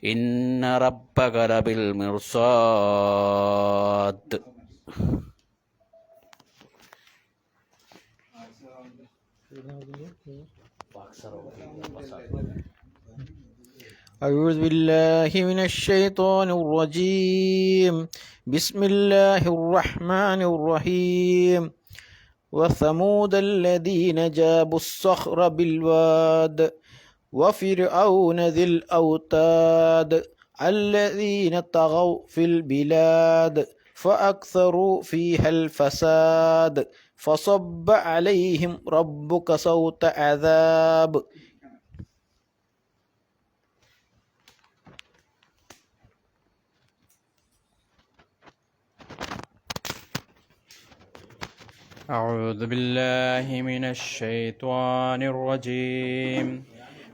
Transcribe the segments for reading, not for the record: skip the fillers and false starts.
إن ربك لبالمرصاد. أعوذ بالله من الشيطان الرجيم. بسم الله الرحمن الرحيم. وثمود الذين جابوا الصخر بالواد وفرعون ذي الأوتاد الذين طغوا في البلاد فأكثروا فيها الفساد فصب عليهم ربك صوت عذاب. أعوذ بالله من الشيطان الرجيم.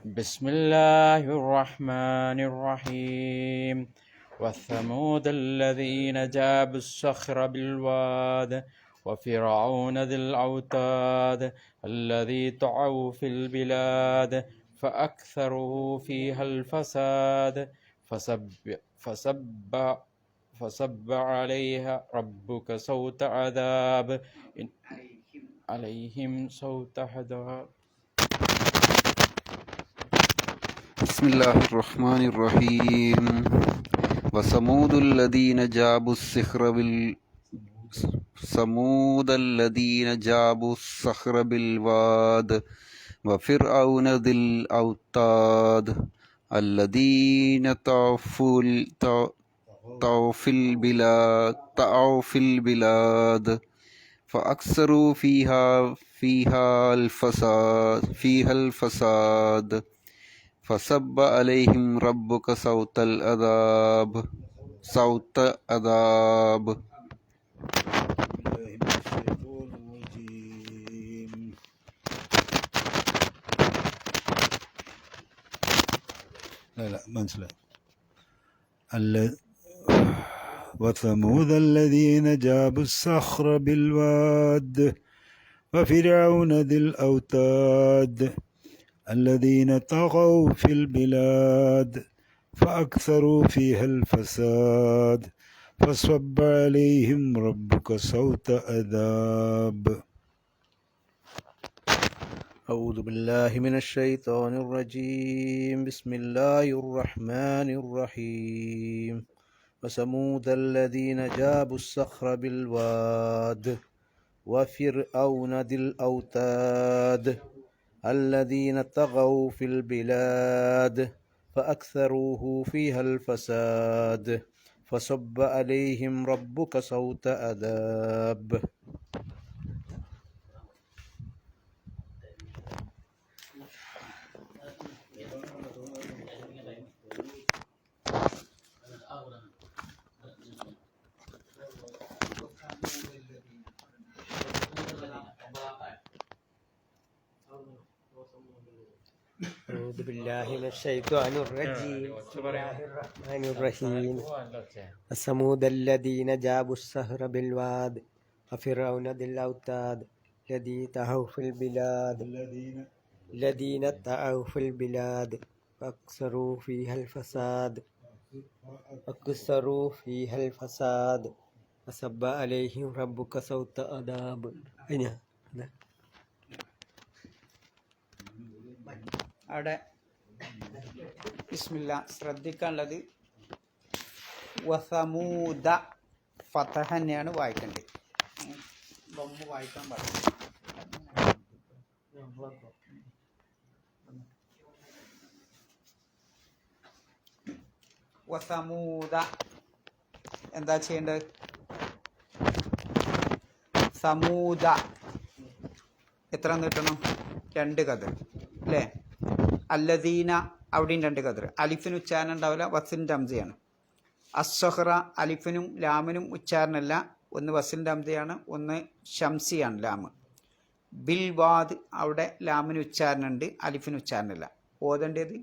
بسم الله الرحمن الرحيم. وثمود الذين جابوا الصخر بالواد وفرعون ذي الأوتاد الذي طغوا في البلاد فأكثروا فيها الفساد فصب عليها ربك صوت عذاب عليهم صوت عذاب. بسم الله الرحمن الرحيم. وثمود الذين جابوا الصخر بالواد وفرعون ذي الأوتاد الذين طغوا في البلاد فأكثروا فيها الفساد فصب عليهم ربك صوت عذاب. وثمود الذين جابوا الصخر بالواد وفرعون ذي الأوتاد الذين طغوا في البلاد فأكثروا فيها الفساد فصب عليهم ربك صوت عذاب. أعوذ بالله من الشيطان الرجيم. بسم الله الرحمن الرحيم. وثمود الذين جابوا الصخر بالواد وفرعون ذي الأوتاد الذين طغوا في البلاد فأكثروه فيها الفساد فصب عليهم ربك صوت عذاب. أعوذ بالله من الشيطان الرجيم. بسم الله الرحمن الرحيم. وثمود الذين جابوا الصخر بالواد وفرعون ذي الأوتاد الذين طغوا في البلاد فأكثروا فيها الفساد فصب عليهم ربك صوت عذاب. അവിടെ ബിസ്മില്ല ശ്രദ്ധിക്കാനുള്ളത് വസമൂദ ഫതഹ തന്നെയാണ് വായിക്കേണ്ടത്. ബൊമ്മ വായിക്കാൻ പാടില്ല. വസമൂദ എന്താ ചെയ്യേണ്ടത്? സമൂദ എത്ര നീട്ടണം? 2 കതിർ അല്ലേ? അല്ലദീന അവിടെയും 2 കതിർ. അലിഫിന് ഉച്ചാരണം ഉണ്ടാവില്ല, വസിൻ്റെ അംസയാണ്. അസ്സഹ്റ അലിഫിനും ലാമിനും ഉച്ചാരണമല്ല, ഒന്ന് വസിൻ്റെ അംസയാണ്, ഒന്ന് ഷംസിയാണ് ലാമ്. ബിൽ വാദ് അവിടെ ലാമിന് ഉച്ചാരണമുണ്ട്, അലിഫിന് ഉച്ചാരണമല്ല. ഓതേണ്ടത്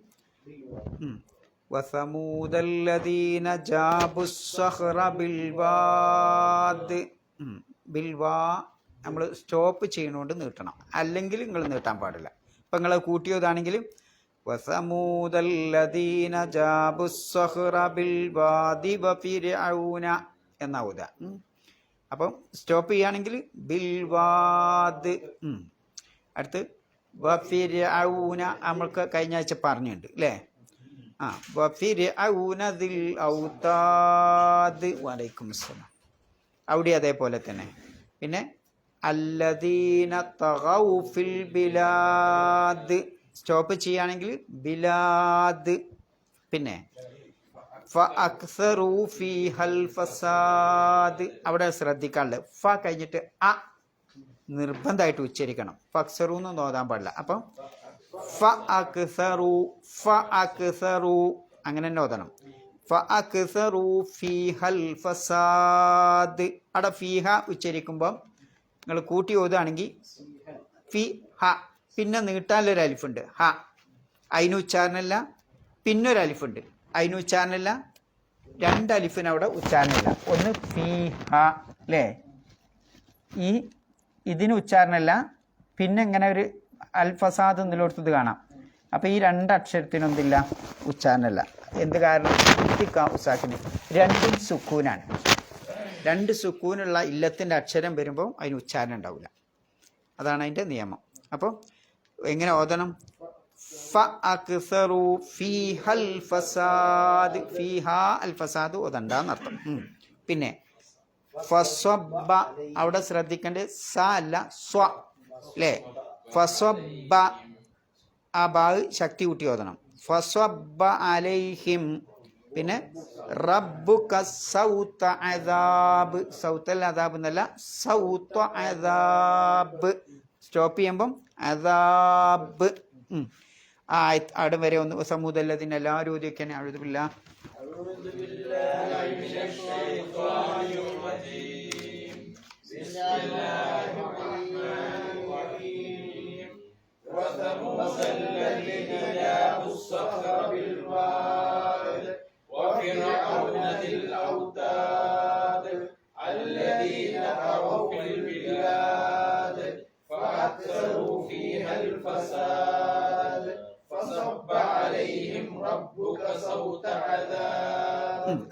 വസമൂദല്ലദീന ജാബുസ്സഹ്റ ബിൽവാദ്. ബിൽവാ നമ്മൾ സ്റ്റോപ്പ് ചെയ്യണോണ്ട് നീട്ടണം, അല്ലെങ്കിൽ നിങ്ങൾ നീട്ടാൻ പാടില്ല. ഇപ്പം നിങ്ങൾ കൂട്ടിയതാണെങ്കിൽ വസമൂദല്ലദീന ജാബുസ്സഖ്റ ബിൽവാദി വഫിർഔന എന്നാവുക. അപ്പം സ്റ്റോപ്പ് ചെയ്യുകയാണെങ്കിൽ ബിൽവാദ്. അടുത്ത് വഫിർഔന നമ്മൾക്ക് കഴിഞ്ഞ ആഴ്ച പറഞ്ഞിട്ടുണ്ട് അല്ലേ? വഫിർഔന ദിൽ ഔതാദ്. വലൈക്കും അസ്സലാം. അവിടെ അതേപോലെ തന്നെ. പിന്നെ അല്ലദീന തഗൗ ഫിൽ ബിലാദ് സ്റ്റോപ്പ് ചെയ്യുകയാണെങ്കിൽ ബിലാദ്. പിന്നെ ഫഅക്സറു ഫീഹൽ ഫസാദ്. അവിടെ ശ്രദ്ധിക്കാനുള്ളത് ഫ കഴിഞ്ഞിട്ട് അ നിർബന്ധമായിട്ട് ഉച്ചരിക്കണം. ഫഅക്സറു എന്ന് നോക്കാൻ പാടില്ല. അപ്പം ഫഅക്സറു ഫഅക്സറു അങ്ങനെ തന്നെ ഓതണം. ഫഅക്സറു ഫീഹൽ ഫസാദ്. അവിടെ ഫീഹ ഉച്ചരിക്കുമ്പം നിങ്ങൾ കൂട്ടി ഓതുകയാണെങ്കിൽ ഫി ഹ പിന്നെ നീട്ടാനൊരു അലിഫുണ്ട് ഹ. അതിന് ഉച്ചാരണമില്ല. പിന്നൊരു അലിഫുണ്ട് അതിന് ഉച്ചാരണമില്ല. രണ്ട് അലിഫിന് അവിടെ ഉച്ചാരണമില്ല. ഒന്ന് ഫി ഹ അല്ലേ? ഇതിന് ഉച്ചാരണമില്ല. പിന്നെ ഇങ്ങനെ ഒരു അൽഫസാദ് എന്നിലോടത്തത് കാണാം. അപ്പോൾ ഈ രണ്ടക്ഷരത്തിനൊന്നില്ല ഉച്ചാരണമല്ല. എന്ത് കാരണം? ഉസാക്കിന് രണ്ടും സുക്കൂനാണ്. രണ്ട് സുക്കൂനുള്ള ഇല്ലത്തിൻ്റെ അക്ഷരം വരുമ്പോൾ അതിന് ഉച്ചാരണം ഉണ്ടാവില്ല. അതാണ് അതിൻ്റെ നിയമം. അപ്പോൾ എങ്ങനെ ഓതണം? ഫഅക്സറു ഫീഹൽ ഫസാദ്. ഫീഹ അൽ ഫസാദ് ഓതണ്ടെന്നർത്ഥം. പിന്നെ ഫസ്വബ്ബ അവിടെ ശ്രദ്ധിക്കേണ്ടത് സ അല്ല സ്വ അല്ലേ? ഫസ്വബ്ബ ആ ബാഗ് ശക്തി കൂട്ടി ഓതണം. ഫസ്വബ്ബ അലൈഹിം. പിന്നെ റബ്ബുക സൗത അദാബ്. സൗത്തൽ അദാബ് എന്നല്ല, സൗത അദാബ്. സ്റ്റോപ്പ് ചെയ്യുമ്പം അദാബ്. അവിടെ വരെ ഒന്ന് സമൂദല്ലതിന് എല്ലാവരും ഓതിയൊക്കെയാണ്. അഴുതുമില്ല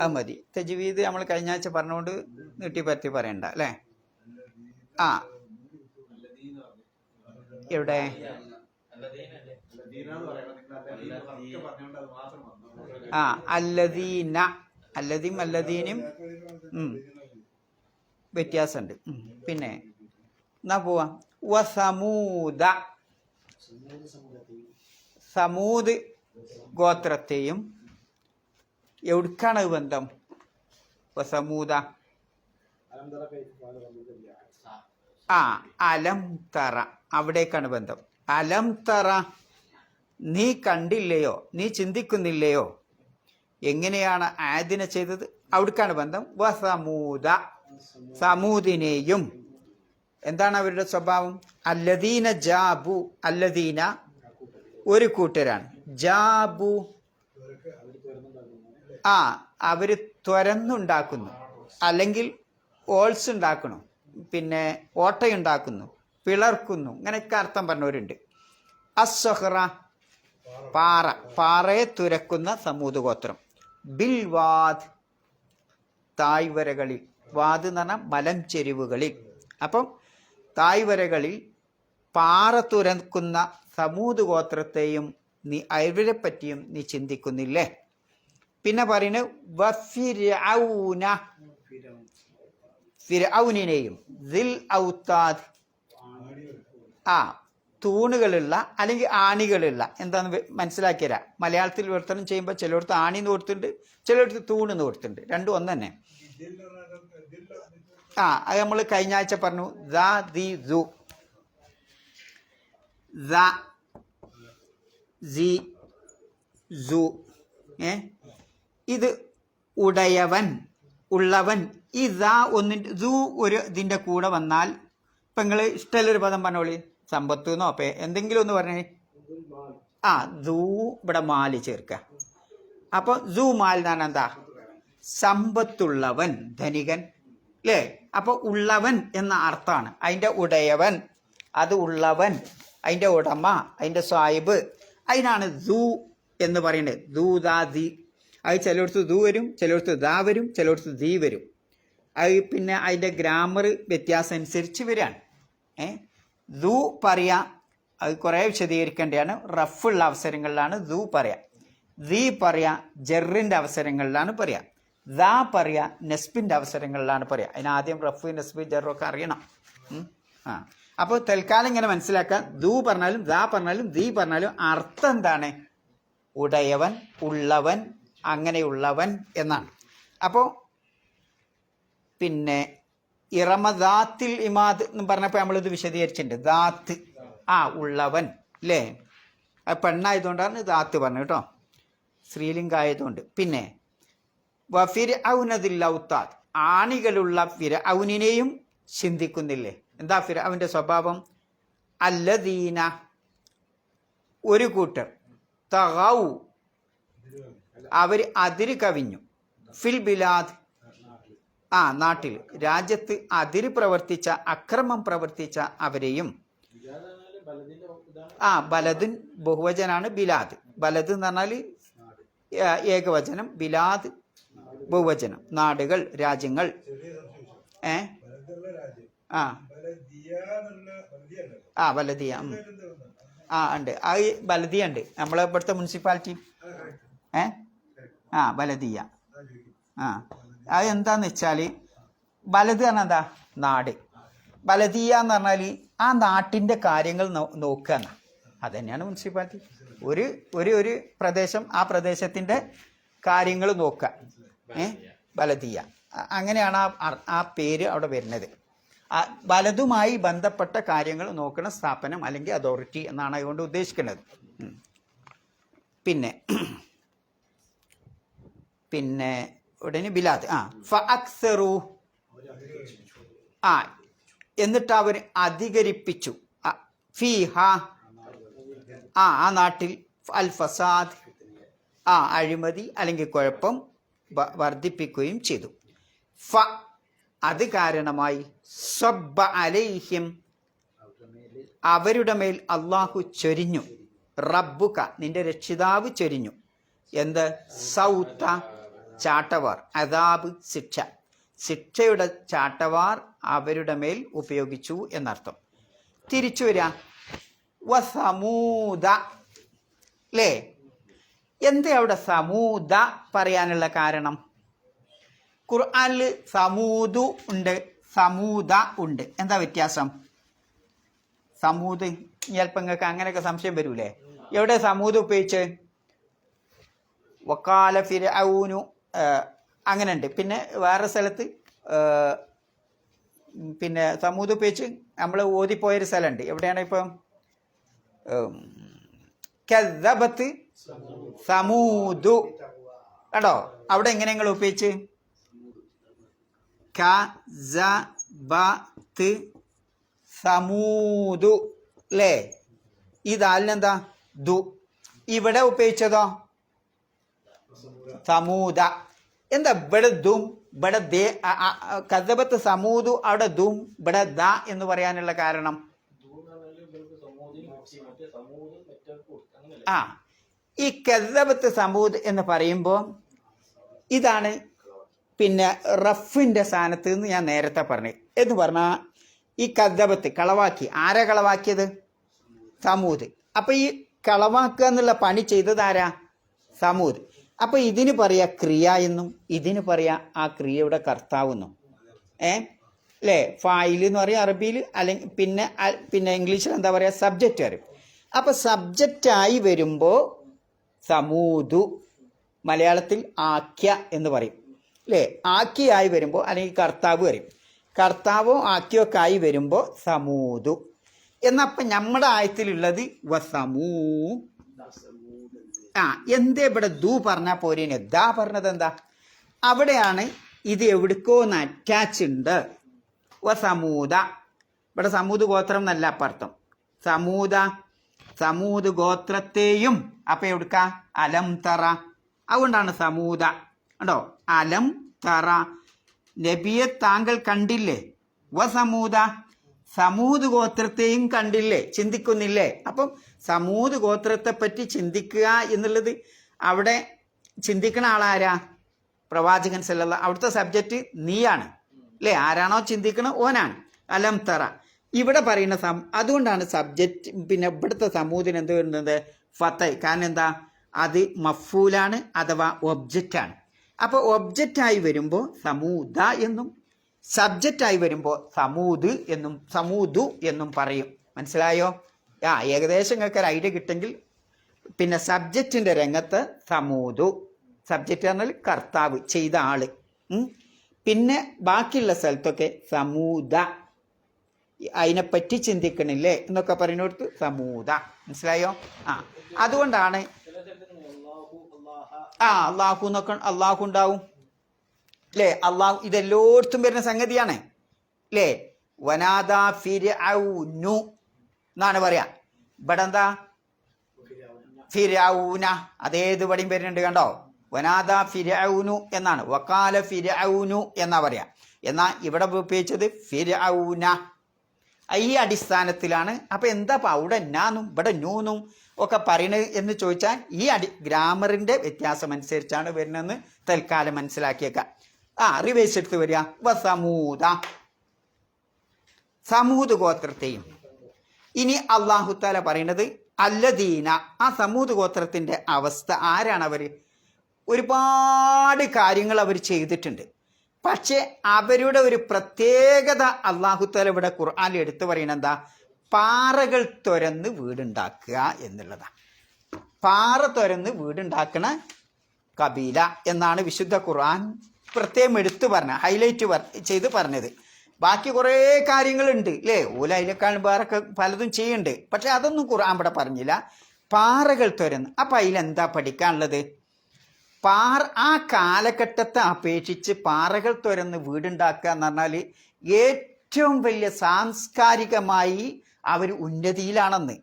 അത് മതി. തജ്വീദ് നമ്മൾ കഴിഞ്ഞ ആഴ്ച പറഞ്ഞുകൊണ്ട് നീട്ടിപ്പറ്റി പറയണ്ട അല്ലേ? എവിടെ അല്ലദീന അല്ലദീം അല്ലദീനും വ്യത്യാസമുണ്ട്. പിന്നെ എന്നാ പോവാ. വസമൂദ സമൂദ് ഗോത്രത്തെയും എവിടുക്കാണ് ബന്ധം? വസമൂദ അലം തറ അവിടേക്കാണ് ബന്ധം. അലം തറ നീ കണ്ടില്ലയോ, നീ ചിന്തിക്കുന്നില്ലയോ എങ്ങനെയാണ് ആദിനെ ചെയ്തത്? അവിടേക്കാണ് ബന്ധം. വസമൂദ സമൂദിനെയും. എന്താണ് അവരുടെ സ്വഭാവം? അല്ലദീന ജാബു. അല്ലദീന ഒരു കൂട്ടരാണ്. ജാബു അവര് തുരന്നുണ്ടാക്കുന്നു, അല്ലെങ്കിൽ ഓൾസ് ഉണ്ടാക്കുന്നു, പിന്നെ ഓട്ടയുണ്ടാക്കുന്നു, പിളർക്കുന്നു, ഇങ്ങനെയൊക്കെ അർത്ഥം പറഞ്ഞവരുണ്ട്. അസ്സഹ്റ പാറ, പാറയെ തുരക്കുന്ന സമൂത് ഗോത്രം. ബിൽ വാദ് തായ്വരകളിൽ. വാദ് എന്ന് പറഞ്ഞാൽ മലം ചെരിവുകളിൽ. അപ്പം തായ്വരകളിൽ പാറ തുരക്കുന്ന സമൂത് ഗോത്രത്തെയും നീ അവരെ പറ്റിയും നീ ചിന്തിക്കുന്നില്ലേ? പിന്നെ പറയുന്നത് വഫിർഔന ഫിർഔനിനെയും ദിൽ ഔതാദ് തൂണുകളുള്ള അല്ലെങ്കിൽ ആണികളുള്ള. എന്താന്ന് മനസ്സിലാക്കി തരാം. മലയാളത്തിൽ വിവർത്തനം ചെയ്യുമ്പോൾ ചിലയിടത്ത് ആണിന്ന് കൊടുത്തിട്ടുണ്ട്, ചിലയിടത്ത് തൂണെന്ന് കൊടുത്തിട്ടുണ്ട്. രണ്ടും ഒന്ന് തന്നെ. അത് നമ്മൾ കഴിഞ്ഞ ആഴ്ച പറഞ്ഞു. ഇത് ഉടയവൻ, ഉള്ളവൻ. ഈ ഒന്നിൻ്റെ ഒരു ഇതിൻ്റെ കൂടെ വന്നാൽ ഇപ്പം നിങ്ങൾ ഇഷ്ടമുള്ളൊരു പദം പറഞ്ഞോളി. സമ്പത്ത് എന്നോ എന്തെങ്കിലും ഒന്ന് പറഞ്ഞേ. ഇവിടെ മാല് ചേർക്കുക. അപ്പോൾ മാൽ എന്നാണ് എന്താ? സമ്പത്തുള്ളവൻ, ധനികൻ അല്ലേ? അപ്പോൾ ഉള്ളവൻ എന്ന അർത്ഥമാണ്. അതിൻ്റെ ഉടയവൻ, അത് ഉള്ളവൻ, അതിൻ്റെ ഉടമ, അതിൻ്റെ സാഹിബ്, അതിനാണ് ദൂ എന്ന് പറയുന്നത്. ദൂ ദാ ദി. അത് ചിലയിടത്ത് ദൂ വരും, ചിലയിടത്ത് ദാ വരും, ചിലയിടത്ത് ദീ വരും. അത് പിന്നെ അതിൻ്റെ ഗ്രാമർ വ്യത്യാസം അനുസരിച്ച് വരികയാണ്. ദൂ പറയാ, അത് കുറേ വിശദീകരിക്കേണ്ടതാണ്. റഫുള്ള അവസരങ്ങളിലാണ് ദൂ പറയാ. ദീ പറയാ ജെറിൻ്റെ അവസരങ്ങളിലാണ് പറയാ. ദാ പറയാ നെസ്ബിൻ്റെ അവസരങ്ങളിലാണ് പറയാ. അതിനാദ്യം റഫ് നെസ്ബ് ജെറൊക്കെ അറിയണം. അപ്പോൾ തൽക്കാലം ഇങ്ങനെ മനസ്സിലാക്കാം. ദൂ പറഞ്ഞാലും ദാ പറഞ്ഞാലും ദീ പറഞ്ഞാലും അർത്ഥം എന്താണ്? ഉടയവൻ, ഉള്ളവൻ, അങ്ങനെയുള്ളവൻ എന്നാണ്. അപ്പോൾ പിന്നെ ഇറമദാത്തിൽ ഇമാദ് എന്ന് പറഞ്ഞപ്പോൾ നമ്മളിത് വിശദീകരിച്ചിട്ടുണ്ട്. ദാത്ത് ഉള്ളവൻ അല്ലേ? അത് പെണ്ണായതുകൊണ്ടാണ് ദാത്ത് പറഞ്ഞത് കേട്ടോ, സ്ത്രീലിംഗ ആയതുകൊണ്ട്. പിന്നെ ഫിർഔനദിൽ ഔത്താദ്, ആണികളുള്ള ഫിർഔനിനെയും ചിന്തിക്കുന്നില്ലേ? എന്താ ഫിർഔന്റെ സ്വഭാവം? അല്ലദീന, ഒരു കൂട്ടർ, തഗൗ, അവർ അതിര് കവിഞ്ഞു, ഫിൽ ബിലാദ്, നാട്ടിൽ, രാജ്യത്ത് അതിര് പ്രവർത്തിച്ച, അക്രമം പ്രവർത്തിച്ച അവരെയും. ബലദിൻ ബഹുവചനാണ് ബിലാദ്. ബലദ് എന്ന് പറഞ്ഞാൽ ഏകവചനം, ബിലാദ് ബഹുവചനം, നാടുകൾ, രാജ്യങ്ങൾ. ബലദിയ ഉണ്ട്. ആ ബലദിയ ഉണ്ട് നമ്മളെ ഇവിടുത്തെ മുനിസിപ്പാലിറ്റി. ബലദിയ. അത് എന്താന്ന് വെച്ചാൽ ബലദ് പറഞ്ഞാൽ എന്താ? നാട്. ബലദിയ എന്ന് പറഞ്ഞാൽ ആ നാട്ടിൻ്റെ കാര്യങ്ങൾ നോക്കുക എന്നാ. അത് തന്നെയാണ് മുനിസിപ്പാലിറ്റി. ഒരു പ്രദേശം, ആ പ്രദേശത്തിൻ്റെ കാര്യങ്ങൾ നോക്കുക. ബലദിയ, അങ്ങനെയാണ് ആ പേര് അവിടെ വരുന്നത്. ബലതുമായി ബന്ധപ്പെട്ട കാര്യങ്ങൾ നോക്കുന്ന സ്ഥാപനം അല്ലെങ്കിൽ അതോറിറ്റി എന്നാണ് അതുകൊണ്ട് ഉദ്ദേശിക്കുന്നത്. പിന്നെ ഉടനെ ബിലാദ്. ഫഅക്സറു, എന്നിട്ട് അവർ അധികരിപ്പിച്ചു, ഫീഹ, ആ നാട്ടിൽ, അൽ ഫസാദ്, അഴിമതി അല്ലെങ്കിൽ കുഴപ്പം വർദ്ധിപ്പിക്കുകയും ചെയ്തു. അത് കാരണമായി സബ്ബ അലൈഹിം, അവരുടെ മേൽ അള്ളാഹു ചൊരിഞ്ഞു, റബ്ബുക, നിന്റെ രക്ഷിതാവ് ചൊരിഞ്ഞു. എന്ത്? സൗത്ത, ചാട്ടവാർ, അദാബ്, ശിക്ഷ, ശിക്ഷയുടെ ചാട്ടവാർ അവരുടെ മേൽ ഉപയോഗിച്ചു എന്നർത്ഥം. തിരിച്ചു വരിക, വസമൂദ അല്ലേ? എന്തേ അവിടെ സമൂദ പറയാനുള്ള കാരണം? ഖുർആനിൽ സമൂദു ഉണ്ട്, സമൂദ ഉണ്ട്. എന്താ വ്യത്യാസം? സമൂദ് ചിലപ്പോൾ നിങ്ങൾക്ക് അങ്ങനെയൊക്കെ സംശയം വരൂലേ? എവിടെ സമൂദ് ഉപയോഗിച്ച്? വക്കാല ഫിർഔനു അങ്ങനെ ഉണ്ട്. പിന്നെ വേറെ സ്ഥലത്ത് പിന്നെ സമൂദ് ഉപയോഗിച്ച് നമ്മൾ ഓതിപ്പോയൊരു സ്ഥലമുണ്ട്. എവിടെയാണ് ഇപ്പം? കദ്ദബത്ത് സമൂദു കേട്ടോ. അവിടെ എങ്ങനെ നിങ്ങൾ ഉപയോഗിച്ച്? കദ്ദബത്ത് സമൂദു അല്ലേ? ഈ ദാലിനെന്താ? ദു. ഇവിടെ ഉപയോഗിച്ചതോ സമൂദ. എന്താ ഇവിടെ ദും ഇവിടെ ദേ? കദ്ദബത്ത് സമൂദു, അവിടെ ദും ഇവിടെ ദ എന്ന് പറയാനുള്ള കാരണം? ഈ കദ്ദബത്ത് സമൂദ് എന്ന് പറയുമ്പോൾ ഇതാണ് പിന്നെ റഫിന്റെ സ്ഥാനത്ത് നിന്ന് ഞാൻ നേരത്തെ പറഞ്ഞു. എന്ന് പറഞ്ഞാൽ ഈ കദ്ദബത്ത് കളവാക്കി. ആരാ കളവാക്കിയത്? സമൂദ്. അപ്പൊ ഈ കളവാക്കുക എന്നുള്ള പണി ചെയ്തത് ആരാ? സമൂദ്. അപ്പൊ ഇതിന് പറയാ ക്രിയ എന്നും ഇതിന് പറയാ ആ ക്രിയയുടെ കർത്താവെന്നും. അല്ലേ? ഫായിൽ എന്ന് പറയാം അറബിയിൽ, അല്ലെങ്കിൽ പിന്നെ ഇംഗ്ലീഷിൽ എന്താ പറയാ? സബ്ജക്റ്റ് വരും. അപ്പൊ സബ്ജക്റ്റായി വരുമ്പോൾ സമൂദു, മലയാളത്തിൽ ആഖ്യ എന്ന് പറയും അല്ലേ? ആഖ്യയായി വരുമ്പോൾ അല്ലെങ്കിൽ കർത്താവ് വരും. കർത്താവോ ആഖ്യോ ഒക്കെ ആയി വരുമ്പോൾ സമൂദു. എന്നപ്പം നമ്മുടെ ആയത്തിലുള്ളത് വസമൂ. എന്തേ ഇവിടെ ദൂ പറഞ്ഞാൽ പോരേനെ? ദാ പറഞ്ഞത് എന്താ? അവിടെയാണ് ഇത് എവിടേക്കോന്ന് അറ്റാച്ച് ഉണ്ട്. വസമൂദ, ഇവിടെ സമൂദ് ഗോത്രം എന്നല്ല അപ്പർത്ഥം. സമൂദ് ഗോത്രത്തെയും. അപ്പൊ എവിടുക്ക? അലം തറ. അതുകൊണ്ടാണ് സമൂദ കണ്ടോ? അലം തറ, നബിയെ താങ്കൾ കണ്ടില്ലേ? വസമൂദ, സമൂത് ഗോത്രത്തെയും കണ്ടില്ലേ, ചിന്തിക്കുന്നില്ലേ? അപ്പം സമൂത് ഗോത്രത്തെ പറ്റി ചിന്തിക്കുക എന്നുള്ളത് അവിടെ ചിന്തിക്കുന്ന ആളാരാ? പ്രവാചകൻ സല്ലല്ലാഹു. അവിടുത്തെ സബ്ജക്റ്റ് നീയാണ് അല്ലേ? ആരാണോ ചിന്തിക്കണത് ഓനാണ്. അലം തറ ഇവിടെ പറയുന്ന അതുകൊണ്ടാണ് സബ്ജക്റ്റ്. പിന്നെ ഇവിടുത്തെ സമൂതിന് എന്ത് വരുന്നത്? ഫത്തൈ. കാരണം എന്താ? അത് മഫൂലാണ് അഥവാ ഒബ്ജക്റ്റാണ്. അപ്പോൾ ഒബ്ജക്റ്റായി വരുമ്പോൾ സമൂദ എന്നും സബ്ജക്റ്റായി വരുമ്പോൾ സമൂദ് എന്നും സമൂദു എന്നും പറയും. മനസ്സിലായോ? ഏകദേശം നിങ്ങൾക്ക് ഒരു ഐഡിയ കിട്ടെങ്കിൽ പിന്നെ സബ്ജക്റ്റിൻ്റെ രംഗത്ത് സമൂദു. സബ്ജക്റ്റ് പറഞ്ഞാൽ കർത്താവ്, ചെയ്ത ആള്. പിന്നെ ബാക്കിയുള്ള സ്ഥലത്തൊക്കെ സമൂദ, അതിനെപ്പറ്റി ചിന്തിക്കണില്ലേ എന്നൊക്കെ പറയുന്നിടത്ത് സമൂദ. മനസ്സിലായോ? അതുകൊണ്ടാണ് അള്ളാഹു എന്നൊക്കെ അള്ളാഹു ഉണ്ടാവും അല്ലേ? അള്ളാഹു ഇതെല്ലായിടത്തും വരുന്ന സംഗതിയാണ് അല്ലേ? വനാദ ഫിർഔനു എന്നാണ് പറയാ. ഇവിടെ എന്താ? ഫിർഔന. അതേത് പടിയും വരുന്നുണ്ട് കണ്ടോ? വനാദ ഫിർഔനു എന്നാണ്. വഖാല ഫിർഔനു എന്നാ പറയാ. എന്നാൽ ഇവിടെ ഉപയോഗിച്ചത് ഫിർഔന. ഈ അടിസ്ഥാനത്തിലാണ്. അപ്പം എന്താ അവിടെ നാന്നും ഇവിടെ നൂന്നും ഒക്കെ പറയണത് എന്ന് ചോദിച്ചാൽ ഈ ഗ്രാമറിൻ്റെ വ്യത്യാസം അനുസരിച്ചാണ് വരുന്നതെന്ന് തൽക്കാലം മനസ്സിലാക്കിയേക്കാം. റിവേഴ്സ് എടുത്ത് വരിക. വസമൂദ, സമൂത് ഗോത്രത്തെയും. ഇനി അല്ലാഹു തആല പറയുന്നത് അല്ലദീന, ആ സമൂത് ഗോത്രത്തിൻ്റെ അവസ്ഥ ആരാണ്? അവർ ഒരുപാട് കാര്യങ്ങൾ അവർ ചെയ്തിട്ടുണ്ട്. പക്ഷെ അവരുടെ ഒരു പ്രത്യേകത അല്ലാഹു തആല ഇവിടെ ഖുർആനിൽ എടുത്തു പറയുന്നത് എന്താ? പാറകൾ തുരന്ന് വീടുണ്ടാക്കുക എന്നുള്ളതാണ്. പാറ തുരന്ന് വീടുണ്ടാക്കണ കബീല എന്നാണ് വിശുദ്ധ ഖുർആൻ പ്രത്യേകം എടുത്തു പറഞ്ഞ, ഹൈലൈറ്റ് ചെയ്ത് പറഞ്ഞത്. ബാക്കി കുറേ കാര്യങ്ങളുണ്ട് അല്ലേ? ഓലയിലേക്കാൾ വേറൊക്കെ പലതും ചെയ്യുന്നുണ്ട്. പക്ഷെ അതൊന്നും ഖുർആൻ ഇവിടെ പറഞ്ഞില്ല. പാറകൾ തുരന്ന്. അപ്പം അതിലെന്താ പഠിക്കാനുള്ളത്? ആ കാലഘട്ടത്തെ അപേക്ഷിച്ച് പാറകൾ തുരന്ന് വീടുണ്ടാക്കുക എന്ന് പറഞ്ഞാൽ ഏറ്റവും വലിയ സാംസ്കാരികമായി അവർ ഉന്നതിയിലാണെന്ന്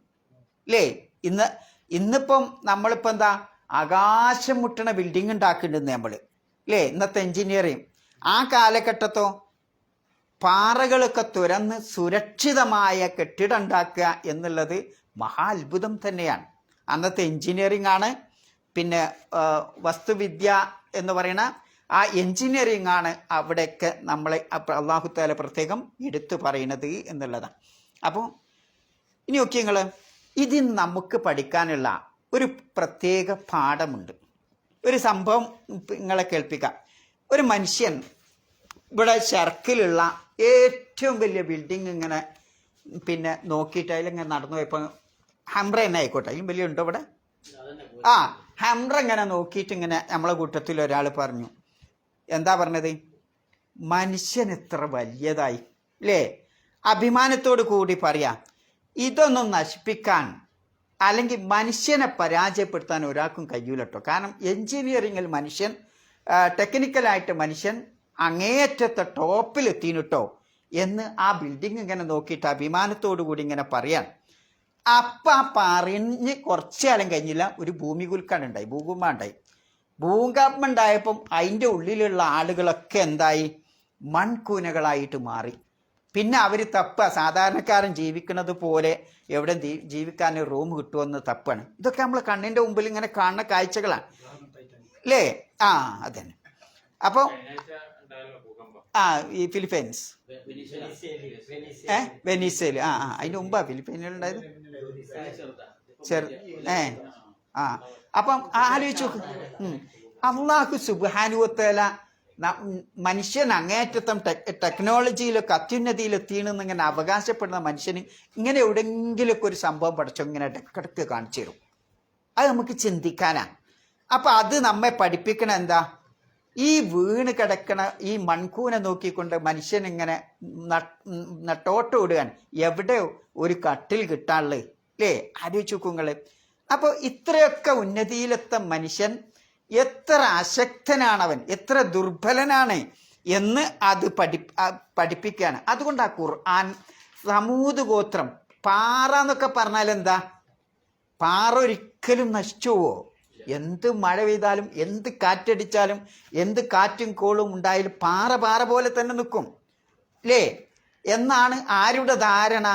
അല്ലേ? ഇന്നിപ്പം നമ്മളിപ്പോൾ എന്താ ആകാശം മുട്ടണ ബിൽഡിംഗ് ഉണ്ടാക്കുന്നുണ്ട് നമ്മൾ അല്ലേ? ഇന്നത്തെ എൻജിനീയറിങ്. ആ കാലഘട്ടത്തോ പാറകളൊക്കെ തുരന്ന് സുരക്ഷിതമായ കെട്ടിടം ഉണ്ടാക്കുക എന്നുള്ളത് മഹാ അത്ഭുതം തന്നെയാണ്. അന്നത്തെ എൻജിനീയറിംഗ് ആണ്. പിന്നെ വസ്തുവിദ്യ എന്ന് പറയുന്ന ആ എൻജിനീയറിംഗ് ആണ് അവിടെയൊക്കെ നമ്മളെ അല്ലാഹു തആല പ്രത്യേകം എടുത്തു പറയുന്നത് എന്നുള്ളതാണ്. അപ്പോൾ ഇനി ഒക്കെ നിങ്ങൾ ഇതിൽ നമുക്ക് പഠിക്കാനുള്ള ഒരു പ്രത്യേക പാഠമുണ്ട്. ഒരു സംഭവം നിങ്ങളെ കേൾപ്പിക്കാം. ഒരു മനുഷ്യൻ ഇവിടെ ഷർക്കിലുള്ള ഏറ്റവും വലിയ ബിൽഡിങ് ഇങ്ങനെ പിന്നെ നോക്കിയിട്ട് അതിലിങ്ങനെ നടന്നു പോയപ്പോൾ, ഹംറ തന്നെ ആയിക്കോട്ടെ, അതിലും വലിയ ഉണ്ടോ ഇവിടെ? ഹംറ ഇങ്ങനെ നോക്കിയിട്ട് ഇങ്ങനെ നമ്മളെ കൂട്ടത്തിൽ ഒരാൾ പറഞ്ഞു. എന്താ പറഞ്ഞത്? മനുഷ്യൻ എത്ര വലിയതായി അല്ലേ? അഭിമാനത്തോടു കൂടി പറയാ. ഇതൊന്നും നശിപ്പിക്കാൻ അല്ലെങ്കിൽ മനുഷ്യനെ പരാജയപ്പെടുത്താൻ ഒരാൾക്കും കഴിയൂലട്ടോ. കാരണം എൻജിനീയറിങ്ങിൽ മനുഷ്യൻ, ടെക്നിക്കലായിട്ട് മനുഷ്യൻ അങ്ങേയറ്റത്തെ ടോപ്പിലെത്തിയിട്ടോ എന്ന് ആ ബിൽഡിംഗ് ഇങ്ങനെ നോക്കിയിട്ട് അഭിമാനത്തോടു കൂടി ഇങ്ങനെ പറയാൻ. അപ്പം പറഞ്ഞ് കുറച്ചു കാലം കഴിഞ്ഞില്ല, ഒരു ഭൂമികുലുക്കം ഉണ്ടായി, ഭൂകമ്പം ഉണ്ടായി. ഭൂകമ്പം ഉണ്ടായപ്പം അതിൻ്റെ ഉള്ളിലുള്ള ആളുകളൊക്കെ എന്തായി? മൺകൂനകളായിട്ട് മാറി. പിന്നെ അവർ സാധാരണക്കാരൻ ജീവിക്കുന്നത് പോലെ എവിടെ ജീവിക്കാൻ റൂം കിട്ടുമെന്ന് തപ്പാണ്. ഇതൊക്കെ നമ്മൾ കണ്ണിൻ്റെ മുമ്പിൽ ഇങ്ങനെ കാണുന്ന കാഴ്ചകളാണ് അല്ലേ? അതന്നെ. അപ്പം ഈ ഫിലിപ്പൈൻസ്, വെനീസയിൽ, അതിന് മുമ്പാ ഫിലിപ്പൈനിലുണ്ടായത്. അപ്പം ആലോചിച്ച് നോക്ക്. അല്ലാഹു സുബ്ഹാനഹു വ തആല മനുഷ്യൻ അങ്ങേറ്റത്തും ടെക്നോളജിയിലൊക്കെ അത്യുന്നതിയിലെത്തിയെന്ന് ഇങ്ങനെ അവകാശപ്പെടുന്ന മനുഷ്യന് ഇങ്ങനെ എവിടെയെങ്കിലുമൊക്കെ ഒരു സംഭവം പഠിച്ചോ ഇങ്ങനെ ഇടയ്ക്കിടയ്ക്ക് കാണിച്ചു തരും. അത് നമുക്ക് ചിന്തിക്കാനാണ്. അപ്പം അത് നമ്മെ പഠിപ്പിക്കണ എന്താ? ഈ വീണ് കിടക്കണ ഈ മൺകൂനെ നോക്കിക്കൊണ്ട് മനുഷ്യൻ ഇങ്ങനെ നട്ടോട്ട് വിടുകയാണ്. എവിടെ ഒരു കട്ടിൽ കിട്ടാനുള്ളത് അല്ലേ? ആലോചിച്ച് നോക്കുങ്ങൾ. അപ്പോൾ ഇത്രയൊക്കെ ഉന്നതിയിലെത്ത മനുഷ്യൻ എത്ര അശക്തനാണവൻ, എത്ര ദുർബലനാണ് എന്ന് അത് പഠിപ്പിക്കുകയാണ്. അതുകൊണ്ട് ആ ഖുർആൻ സമൂത് ഗോത്രം, പാറ എന്നൊക്കെ പറഞ്ഞാൽ എന്താ? പാറ ഒരിക്കലും നശിച്ചു പോവോ? എന്ത് മഴ പെയ്താലും എന്ത് കാറ്റടിച്ചാലും എന്ത് കാറ്റും കോളും ഉണ്ടായാലും പാറ പോലെ തന്നെ നിൽക്കും അല്ലേ? എന്നാണ് ആരുടെ ധാരണ?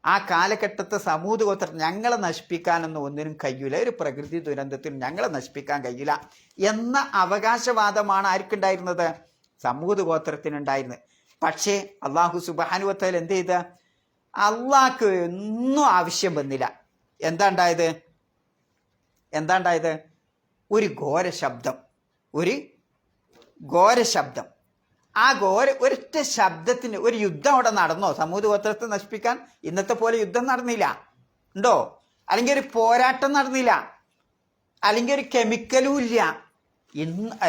ആ കാലഘട്ടത്തെ സമൂത് ഗോത്രം ഞങ്ങളെ നശിപ്പിക്കാനൊന്നും ഒന്നിനും കഴിയൂല, ഒരു പ്രകൃതി ദുരന്തത്തിനും ഞങ്ങളെ നശിപ്പിക്കാൻ കഴിയില്ല എന്ന അവകാശവാദമാണ് ആർക്കുണ്ടായിരുന്നത്? സമൂത് ഗോത്രത്തിനുണ്ടായിരുന്നത്. പക്ഷേ അള്ളാഹു സുബ്ഹാനഹു വ തആല എന്ത് ചെയ്ത? അള്ളാഹ്ക്ക് ഒന്നും ആവശ്യം വന്നില്ല. എന്താ ഉണ്ടായത്? ഒരു ഘോര ശബ്ദം. ആ ഒരൊറ്റ ശബ്ദത്തിന് ഒരു യുദ്ധം അവിടെ നടന്നോ? സമൂത് ഗോത്രത്തെ നശിപ്പിക്കാൻ ഇന്നത്തെ പോലെ യുദ്ധം നടന്നില്ല, ഉണ്ടോ? അല്ലെങ്കിൽ ഒരു പോരാട്ടം നടന്നില്ല, അല്ലെങ്കിൽ ഒരു കെമിക്കലും ഇല്ല.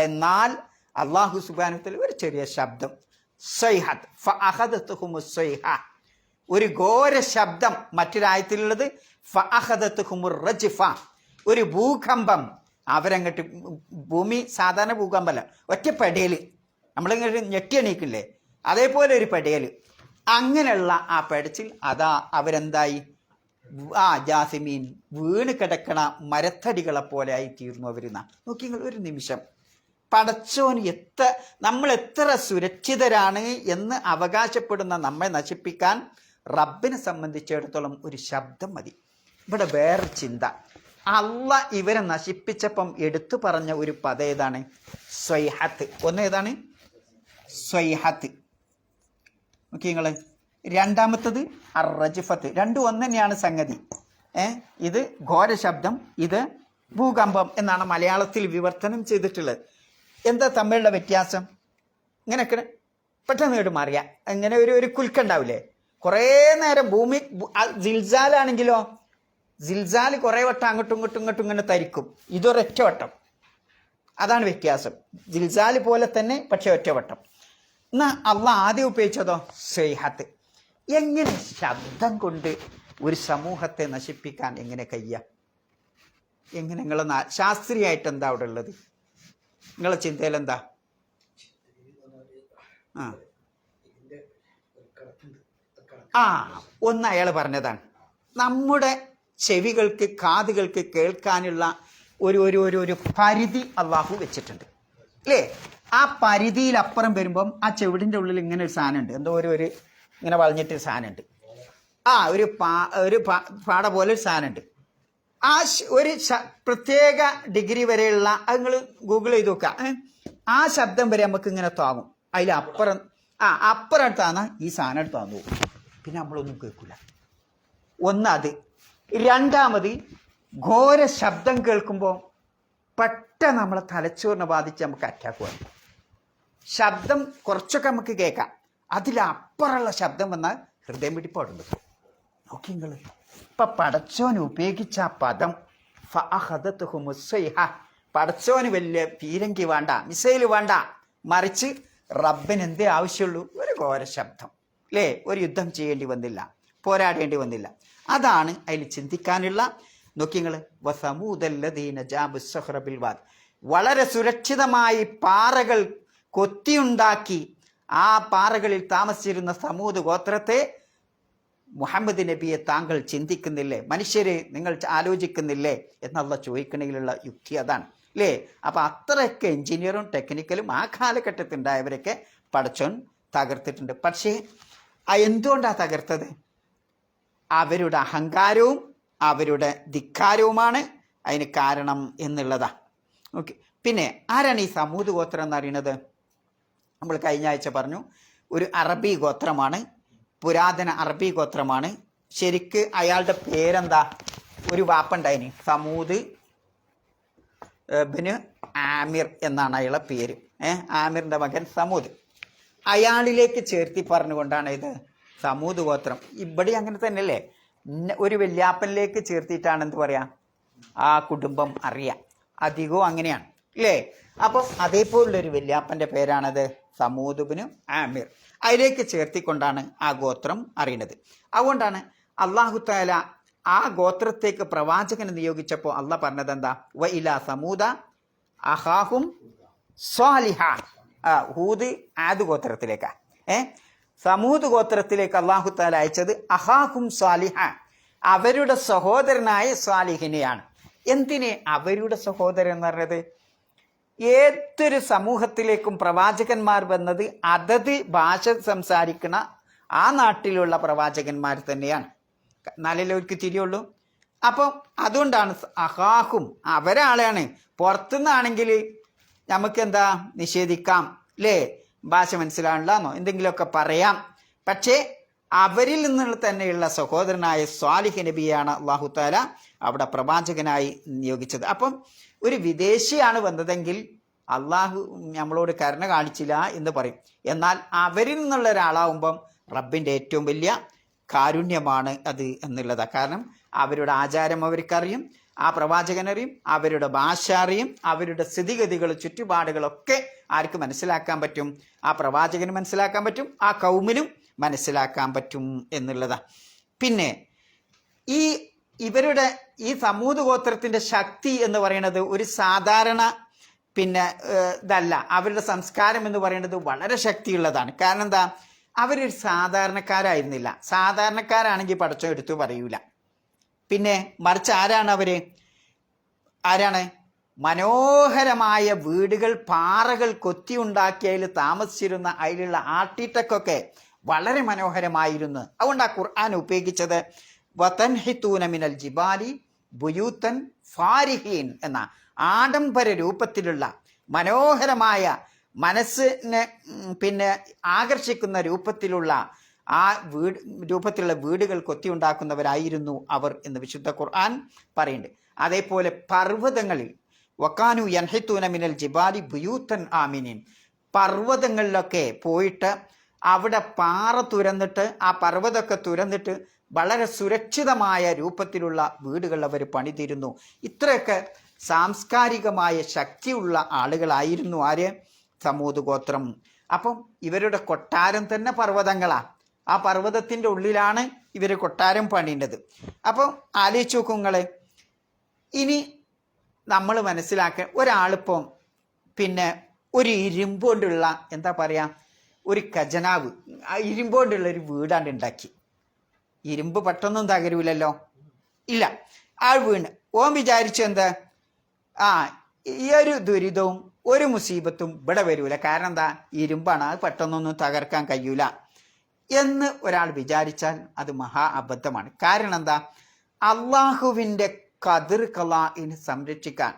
എന്നാൽ അള്ളാഹു സുബ്ഹാനഹു വ തആല ഒരു ചെറിയ ശബ്ദം, സൈഹത്ത് ഫഅഖദത്തുഹുമുസ് സൈഹ, ഒരു ഘോര ശബ്ദം. മറ്റൊരായത്തിലുള്ളത് ഫഅഖദത്തുഹുമുർ റജ്ഫ, ഒരു ഭൂകമ്പം. അവരങ്ങോട്ട് ഭൂമി സാധാരണ ഭൂകമ്പമല്ല, ഒറ്റ പെടയിൽ നമ്മളിങ്ങനെ ഞെട്ടി എണീക്കില്ലേ, അതേപോലെ ഒരു പെടയൽ. അങ്ങനെയുള്ള ആ പെടച്ചിൽ അതാ അവരെന്തായി? ജാസിമീൻ, വീണ് കിടക്കണ മരത്തടികളെ പോലെ ആയി തീർന്നു അവരുന്ന. നോക്കി നിങ്ങൾ ഒരു നിമിഷം, പടച്ചോൻ നമ്മൾ എത്ര സുരക്ഷിതരാണ് എന്ന് അവകാശപ്പെടുന്ന നമ്മെ നശിപ്പിക്കാൻ റബ്ബിനെ സംബന്ധിച്ചിടത്തോളം ഒരു ശബ്ദം മതി. ഇവിടെ വേറെ ചിന്ത. അള്ള ഇവരെ നശിപ്പിച്ചപ്പം എടുത്തു പറഞ്ഞ ഒരു പദം ഏതാണ്? സ്വൈഹത്ത്. ഒന്ന് ഏതാണ്? സ്വൈഹത്ത്. നോക്കി നിങ്ങൾ. രണ്ടാമത്തത് അർറജ്ഫത്ത്. രണ്ടും ഒന്ന് തന്നെയാണ് സംഗതി. ഇത് ഘോര ശബ്ദം, ഇത് ഭൂകമ്പം എന്നാണ് മലയാളത്തിൽ വിവർത്തനം ചെയ്തിട്ടുള്ളത്. എന്താ തമ്മിലുള്ള വ്യത്യാസം? ഇങ്ങനെയൊക്കെ പെട്ടെന്ന് കേട്ട് മാറിയാ ഇങ്ങനെ ഒരു കുൽക്കുണ്ടാവില്ലേ? കുറേ നേരം ഭൂമി സിൽസാലാണെങ്കിലോ, സിൽസാൽ കുറേ വട്ടം അങ്ങോട്ടും ഇങ്ങോട്ടും ഇങ്ങനെ തരിക്കും. ഇതൊരൊറ്റ വട്ടം. അതാണ് വ്യത്യാസം. സിൽസാൽ പോലെ തന്നെ, പക്ഷെ ഒറ്റവട്ടം. എന്നാൽ അള്ളാഹ് ആദ്യം ഉപയോഗിച്ചതോ സ്വൈഹത്ത്. എങ്ങനെ ശബ്ദം കൊണ്ട് ഒരു സമൂഹത്തെ നശിപ്പിക്കാൻ എങ്ങനെ കഴിയാം? എങ്ങനെ? നിങ്ങളെ ശാസ്ത്രീയമായിട്ട് എന്താ അവിടെ ഉള്ളത്? നിങ്ങളെ ചിന്തയിൽ എന്താ? ഒന്ന് അയാൾ പറഞ്ഞതാണ്, നമ്മുടെ ചെവികൾക്ക് കാതുകൾക്ക് കേൾക്കാനുള്ള ഒരു പരിധി അള്ളാഹു വെച്ചിട്ടുണ്ട്, അല്ലേ? ആ പരിധിയിലപ്പുറം വരുമ്പം ആ ചെവിടിൻ്റെ ഉള്ളിൽ ഇങ്ങനെ ഒരു സാധനമുണ്ട്, എന്തോ ഒരു ഇങ്ങനെ വളഞ്ഞിട്ടൊരു സാധനമുണ്ട്. ഒരു പാട പോലെ ഒരു സാധനമുണ്ട്. ആ ഒരു പ്രത്യേക ഡിഗ്രി വരെയുള്ള, അത് നിങ്ങൾ ഗൂഗിൾ ചെയ്ത് നോക്കുക, ആ ശബ്ദം വരെ നമുക്ക് ഇങ്ങനെ താങ്ങും. അതിലപ്പുറം അപ്പുറം താന്നാ ഈ സാധനം താന്നു പോകും. പിന്നെ നമ്മളൊന്നും കേൾക്കില്ല. ഒന്നത്. രണ്ടാമത്, ഘോര ശബ്ദം കേൾക്കുമ്പോൾ പെട്ടെന്ന് നമ്മളെ തലച്ചോറിനെ ബാധിച്ച് നമുക്ക് അറ്റാക്ക് വന്നു. ശബ്ദം കുറച്ചൊക്കെ നമുക്ക് കേൾക്കാം, അതിലപ്പുറമുള്ള ശബ്ദം വന്നാൽ ഹൃദയം പിടിപ്പാടുണ്ട്. നോക്കി നിങ്ങൾ. ഇപ്പം പടച്ചോന് ഉപയോഗിച്ച ആ പദം ഫഅഖദത്തുഹുമുസ് സ്വൈഹ, പടച്ചോന് വലിയ പീരങ്കി വേണ്ട, മിസൈൽ വേണ്ട, മറിച്ച് റബ്ബിന് എന്തേ ആവശ്യമുള്ളൂ? ഒരു ഘോര ശബ്ദം, അല്ലേ? ഒരു യുദ്ധം ചെയ്യേണ്ടി വന്നില്ല, പോരാടേണ്ടി വന്നില്ല. അതാണ് അതിൽ ചിന്തിക്കാനുള്ള. നോക്കി നിങ്ങൾ. വസമൂദല്ലദീന ജാബു സഖ്റ ബിൽ വാദ്, വളരെ സുരക്ഷിതമായി പാറകൾ കൊത്തിയുണ്ടാക്കി ആ പാറകളിൽ താമസിച്ചിരുന്ന സമൂത് ഗോത്രത്തെ മുഹമ്മദ് നബിയെ താങ്കൾ ചിന്തിക്കുന്നില്ലേ? മനുഷ്യരെ നിങ്ങൾ ആലോചിക്കുന്നില്ലേ എന്നുള്ള ചോദിക്കണതിലുള്ള യുക്തി അതാണ്, അല്ലേ? അപ്പം അത്രയൊക്കെ എഞ്ചിനീയറും ടെക്നിക്കലും ആ കാലഘട്ടത്തിൽ ഉണ്ടായവരൊക്കെ പടച്ചോൻ തകർത്തിട്ടുണ്ട്. പക്ഷേ എന്തുകൊണ്ടാണ് തകർത്തത്? അവരുടെ അഹങ്കാരവും അവരുടെ ധിക്കാരവുമാണ് അതിന് കാരണം എന്നുള്ളതാണ്. ഓക്കെ. പിന്നെ ആരാണ് ഈ സമൂത് ഗോത്രം എന്നറിയണത്? നമ്മൾ കഴിഞ്ഞ ആഴ്ച പറഞ്ഞു, ഒരു അറബി ഗോത്രമാണ്, പുരാതന അറബി ഗോത്രമാണ്. ശരിക്ക് അയാളുടെ പേരെന്താ? ഒരു വാപ്പുണ്ടായിന്, സമൂത് ബിന് ആമിർ എന്നാണ് അയാളുടെ പേര്. ആമിറിൻ്റെ മകൻ സമൂത്. അയാളിലേക്ക് ചേർത്തി പറഞ്ഞുകൊണ്ടാണ് ഇത് സമൂത് ഗോത്രം. ഇവിടെ അങ്ങനെ തന്നെയല്ലേ? ഒരു വല്യാപ്പനിലേക്ക് ചേർത്തിട്ടാണ് എന്ത് പറയാ, ആ കുടുംബം അറിയാം. അധികവും അങ്ങനെയാണ്, അല്ലേ? അപ്പം അതേപോലുള്ളൊരു വല്യാപ്പൻ്റെ പേരാണത് സമൂത് ബിന് ആമിർ. അതിലേക്ക് ചേർത്തിക്കൊണ്ടാണ് ആ ഗോത്രം അറിയുന്നത്. അതുകൊണ്ടാണ് അള്ളാഹു തആല ആ ഗോത്രത്തേക്ക് പ്രവാചകനെ നിയോഗിച്ചപ്പോൾ അള്ളാഹ് പറഞ്ഞത് എന്താ? വ ഇലാ സമൂദ അഖാഹും സ്വാലിഹ. ഹൂദ് ആദ് ഗോത്രത്തിലേക്കാ. സമൂത് ഗോത്രത്തിലേക്ക് അള്ളാഹു തആല അയച്ചത് അഖാഹും സ്വാലിഹ, അവരുടെ സഹോദരനായ സ്വാലിഹിനെയാണ്. എന്തിനെ അവരുടെ സഹോദരൻ എന്ന് പറഞ്ഞത്? ഏതൊരു സമൂഹത്തിലേക്കും പ്രവാചകന്മാർ വന്നത് അതത് ഭാഷ സംസാരിക്കുന്ന ആ നാട്ടിലുള്ള പ്രവാചകന്മാർ തന്നെയാണ്. നാലിലവർക്ക് തിരിയുള്ളൂ. അപ്പം അതുകൊണ്ടാണ് അഹാഹും അവരാളെയാണ്. പുറത്തുനിന്നാണെങ്കിൽ നമുക്ക് എന്താ നിഷേധിക്കാം, അല്ലേ, ഭാഷ മനസ്സിലാവണില്ലെന്നോ എന്തെങ്കിലുമൊക്കെ പറയാം. പക്ഷേ അവരിൽ നിന്നുള്ള തന്നെയുള്ള സഹോദരനായ സ്വാലിഹ് നബിയാണ് അള്ളാഹു താല അവിടെ പ്രവാചകനായി നിയോഗിച്ചത്. അപ്പം ഒരു വിദേശിയാണ് വന്നതെങ്കിൽ അള്ളാഹു നമ്മളോട് കരുണ കാണിച്ചില്ല എന്ന് പറയും. എന്നാൽ അവരിൽ നിന്നുള്ള ഒരാളാവുമ്പം റബ്ബിൻ്റെ ഏറ്റവും വലിയ കാരുണ്യമാണ് അത് എന്നുള്ളതാണ്. കാരണം അവരുടെ ആചാരം അവർക്കറിയും, ആ പ്രവാചകനറിയും, അവരുടെ ഭാഷ അറിയും, അവരുടെ സ്ഥിതിഗതികൾ ചുറ്റുപാടുകളൊക്കെ ആർക്ക് മനസ്സിലാക്കാൻ പറ്റും? ആ പ്രവാചകന് മനസ്സിലാക്കാൻ പറ്റും, ആ കൗമിനും മനസ്സിലാക്കാൻ പറ്റും എന്നുള്ളതാണ്. പിന്നെ ഇവരുടെ ഈ സമൂത് ഗോത്രത്തിൻ്റെ ശക്തി എന്ന് പറയുന്നത് ഒരു സാധാരണ ഇതല്ല. അവരുടെ സംസ്കാരം എന്ന് പറയുന്നത് വളരെ ശക്തിയുള്ളതാണ്. കാരണം എന്താ, അവരൊരു സാധാരണക്കാരായിരുന്നില്ല. സാധാരണക്കാരാണെങ്കിൽ പടച്ചോ എടുത്തു പറയൂല. പിന്നെ മറിച്ച് ആരാണ് മനോഹരമായ വീടുകൾ, പാറകൾ കൊത്തിയുണ്ടാക്കിയതിൽ താമസിച്ചിരുന്ന അതിലുള്ള ആർട്ടിടെക്റ്റൊക്കെ വളരെ മനോഹരമായിരുന്നു. അതുകൊണ്ട് ആ ഖുർആൻ ഉപയോഗിച്ചത് വതൻഹിതൂന മിനൽ ജിബാലി ബുയൂത്തൻ ഫാരിഹീൻ എന്ന ആഡംബര രൂപത്തിലുള്ള മനോഹരമായ മനസ്സിനെ ആകർഷിക്കുന്ന രൂപത്തിലുള്ള രൂപത്തിലുള്ള വീടുകൾ കൊത്തിയുണ്ടാക്കുന്നവരായിരുന്നു അവർ എന്ന് വിശുദ്ധ ഖുർആൻ പറയുന്നുണ്ട്. അതേപോലെ പർവ്വതങ്ങളിൽ വക്കാനു യൻഹിത്തൂന മിനൽ ജിബാലി ബുയൂത്തൻ ആമിനീൻ, പർവ്വതങ്ങളിലൊക്കെ പോയിട്ട് അവിടെ പാറ തുരന്നിട്ട് ആ പർവ്വതമൊക്കെ തുരന്നിട്ട് വളരെ സുരക്ഷിതമായ രൂപത്തിലുള്ള വീടുകൾ അവർ പണിതിരുന്നു. ഇത്രയൊക്കെ സാംസ്കാരികമായ ശക്തിയുള്ള ആളുകളായിരുന്നു ആര്? സമൂത് ഗോത്രം. അപ്പം ഇവരുടെ കൊട്ടാരം തന്നെ പർവ്വതങ്ങളാണ്. ആ പർവ്വതത്തിൻ്റെ ഉള്ളിലാണ് ഇവർ കൊട്ടാരം പണിയേണ്ടത്. അപ്പം ആലോചിച്ച് നോക്കും നിങ്ങൾ. ഇനി നമ്മൾ മനസ്സിലാക്കുക, ഒരാളിപ്പം ഒരു ഇരുമ്പ് കൊണ്ടുള്ള എന്താ പറയുക, ഒരു ഖജനാവ്, ആ ഇരുമ്പ് കൊണ്ടുള്ള ഒരു വീടാണ്ട് ഉണ്ടാക്കി. ഇരുമ്പ് പെട്ടെന്നും തകരൂലല്ലോ, ഇല്ല. ആ വീണ് ഓൻ വിചാരിച്ചു എന്താ, ഈ ഒരു ദുരിതവും ഒരു മുസീബത്തും ഇവിടെ വരൂല. കാരണം എന്താ, ഇരുമ്പാണ്, അത് പെട്ടെന്നൊന്നും തകർക്കാൻ കഴിയൂല എന്ന് ഒരാൾ വിചാരിച്ചാൽ അത് മഹാ അബദ്ധമാണ്. കാരണം എന്താ, അള്ളാഹുവിൻ്റെ ഖദർ ഖലാഇനെ സംരക്ഷിക്കാൻ,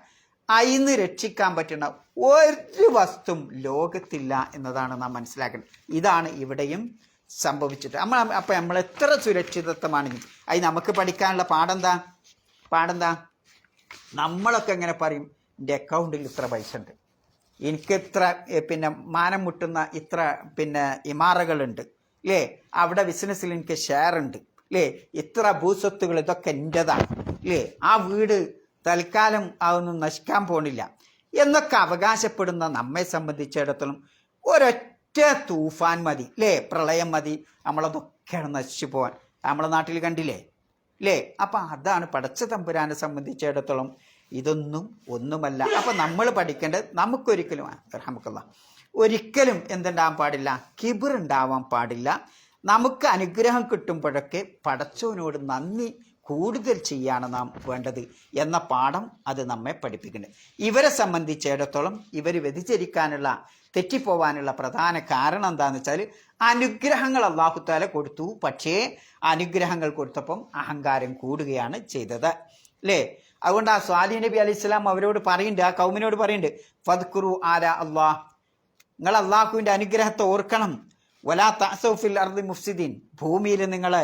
അതിന്ന് രക്ഷിക്കാൻ പറ്റുന്ന ഒരു വസ്തുവും ലോകത്തില്ല എന്നതാണ് നാം മനസ്സിലാക്കുന്നത്. ഇതാണ് ഇവിടെയും സംഭവിച്ചിട്ട്. അപ്പം നമ്മൾ എത്ര സുരക്ഷിതത്വമാണെങ്കിൽ അത് നമുക്ക് പഠിക്കാനുള്ള പാടെന്താ, നമ്മളൊക്കെ എങ്ങനെ പറയും, എൻ്റെ അക്കൗണ്ടിൽ ഇത്ര പൈസ ഉണ്ട്, എനിക്ക് ഇത്ര മാനം മുട്ടുന്ന ഇത്ര ഇമാറകളുണ്ട്, അല്ലേ, അവിടെ ബിസിനസ്സിൽ എനിക്ക് ഷെയർ ഉണ്ട്, അല്ലേ, ഇത്ര ഭൂസ്വത്തുകൾ ഇതൊക്കെ എൻ്റെതാണ്, അല്ലേ, ആ വീട് തൽക്കാലം അതൊന്നും നശിക്കാൻ പോണില്ല എന്നൊക്കെ അവകാശപ്പെടുന്ന നമ്മെ സംബന്ധിച്ചിടത്തോളം ഒരൊറ്റ തൂഫാൻ മതി, അല്ലേ, പ്രളയം മതി, നമ്മളതൊക്കെയാണ് നശിച്ചു പോകാൻ. നമ്മളെ നാട്ടിൽ കണ്ടില്ലേ, അല്ലേ. അപ്പം അതാണ് പടച്ച തമ്പുരാനെ സംബന്ധിച്ചിടത്തോളം ഇതൊന്നും ഒന്നുമല്ല. അപ്പം നമ്മൾ പഠിക്കേണ്ടത്, ഒരിക്കലും എന്തുണ്ടാവാൻ പാടില്ല, കിബിർ ഉണ്ടാവാൻ പാടില്ല. നമുക്ക് അനുഗ്രഹം കിട്ടുമ്പോഴൊക്കെ പടച്ചവനോട് നന്ദി കൂടുതൽ ചെയ്യാണ് നാം വേണ്ടത് എന്ന പാഠം അത് നമ്മെ പഠിപ്പിക്കുന്നുണ്ട്. ഇവരെ സംബന്ധിച്ചിടത്തോളം ഇവർ വ്യതിചരിക്കാനുള്ള, തെറ്റിപ്പോവാനുള്ള പ്രധാന കാരണം എന്താണെന്ന് വെച്ചാൽ, അനുഗ്രഹങ്ങൾ അല്ലാഹു തആല കൊടുത്തു, പക്ഷേ അനുഗ്രഹങ്ങൾ കൊടുത്തപ്പം അഹങ്കാരം കൂടുകയാണ് ചെയ്തത്, അല്ലേ. അതുകൊണ്ട് ആ സ്വാലിഹ് നബി അലൈഹി സ്വലാം അവരോട് പറയുന്നുണ്ട്, ആ കൗമിനോട് പറയുന്നുണ്ട്, ഫദ്കുറു ആല അള്ളാഹ്, നിങ്ങൾ അള്ളാഹുവിൻ്റെ അനുഗ്രഹത്തെ ഓർക്കണം, വലാ തഅസൗ ഫിൽ അർദി മുഫ്സിദീൻ, ഭൂമിയിൽ നിങ്ങൾ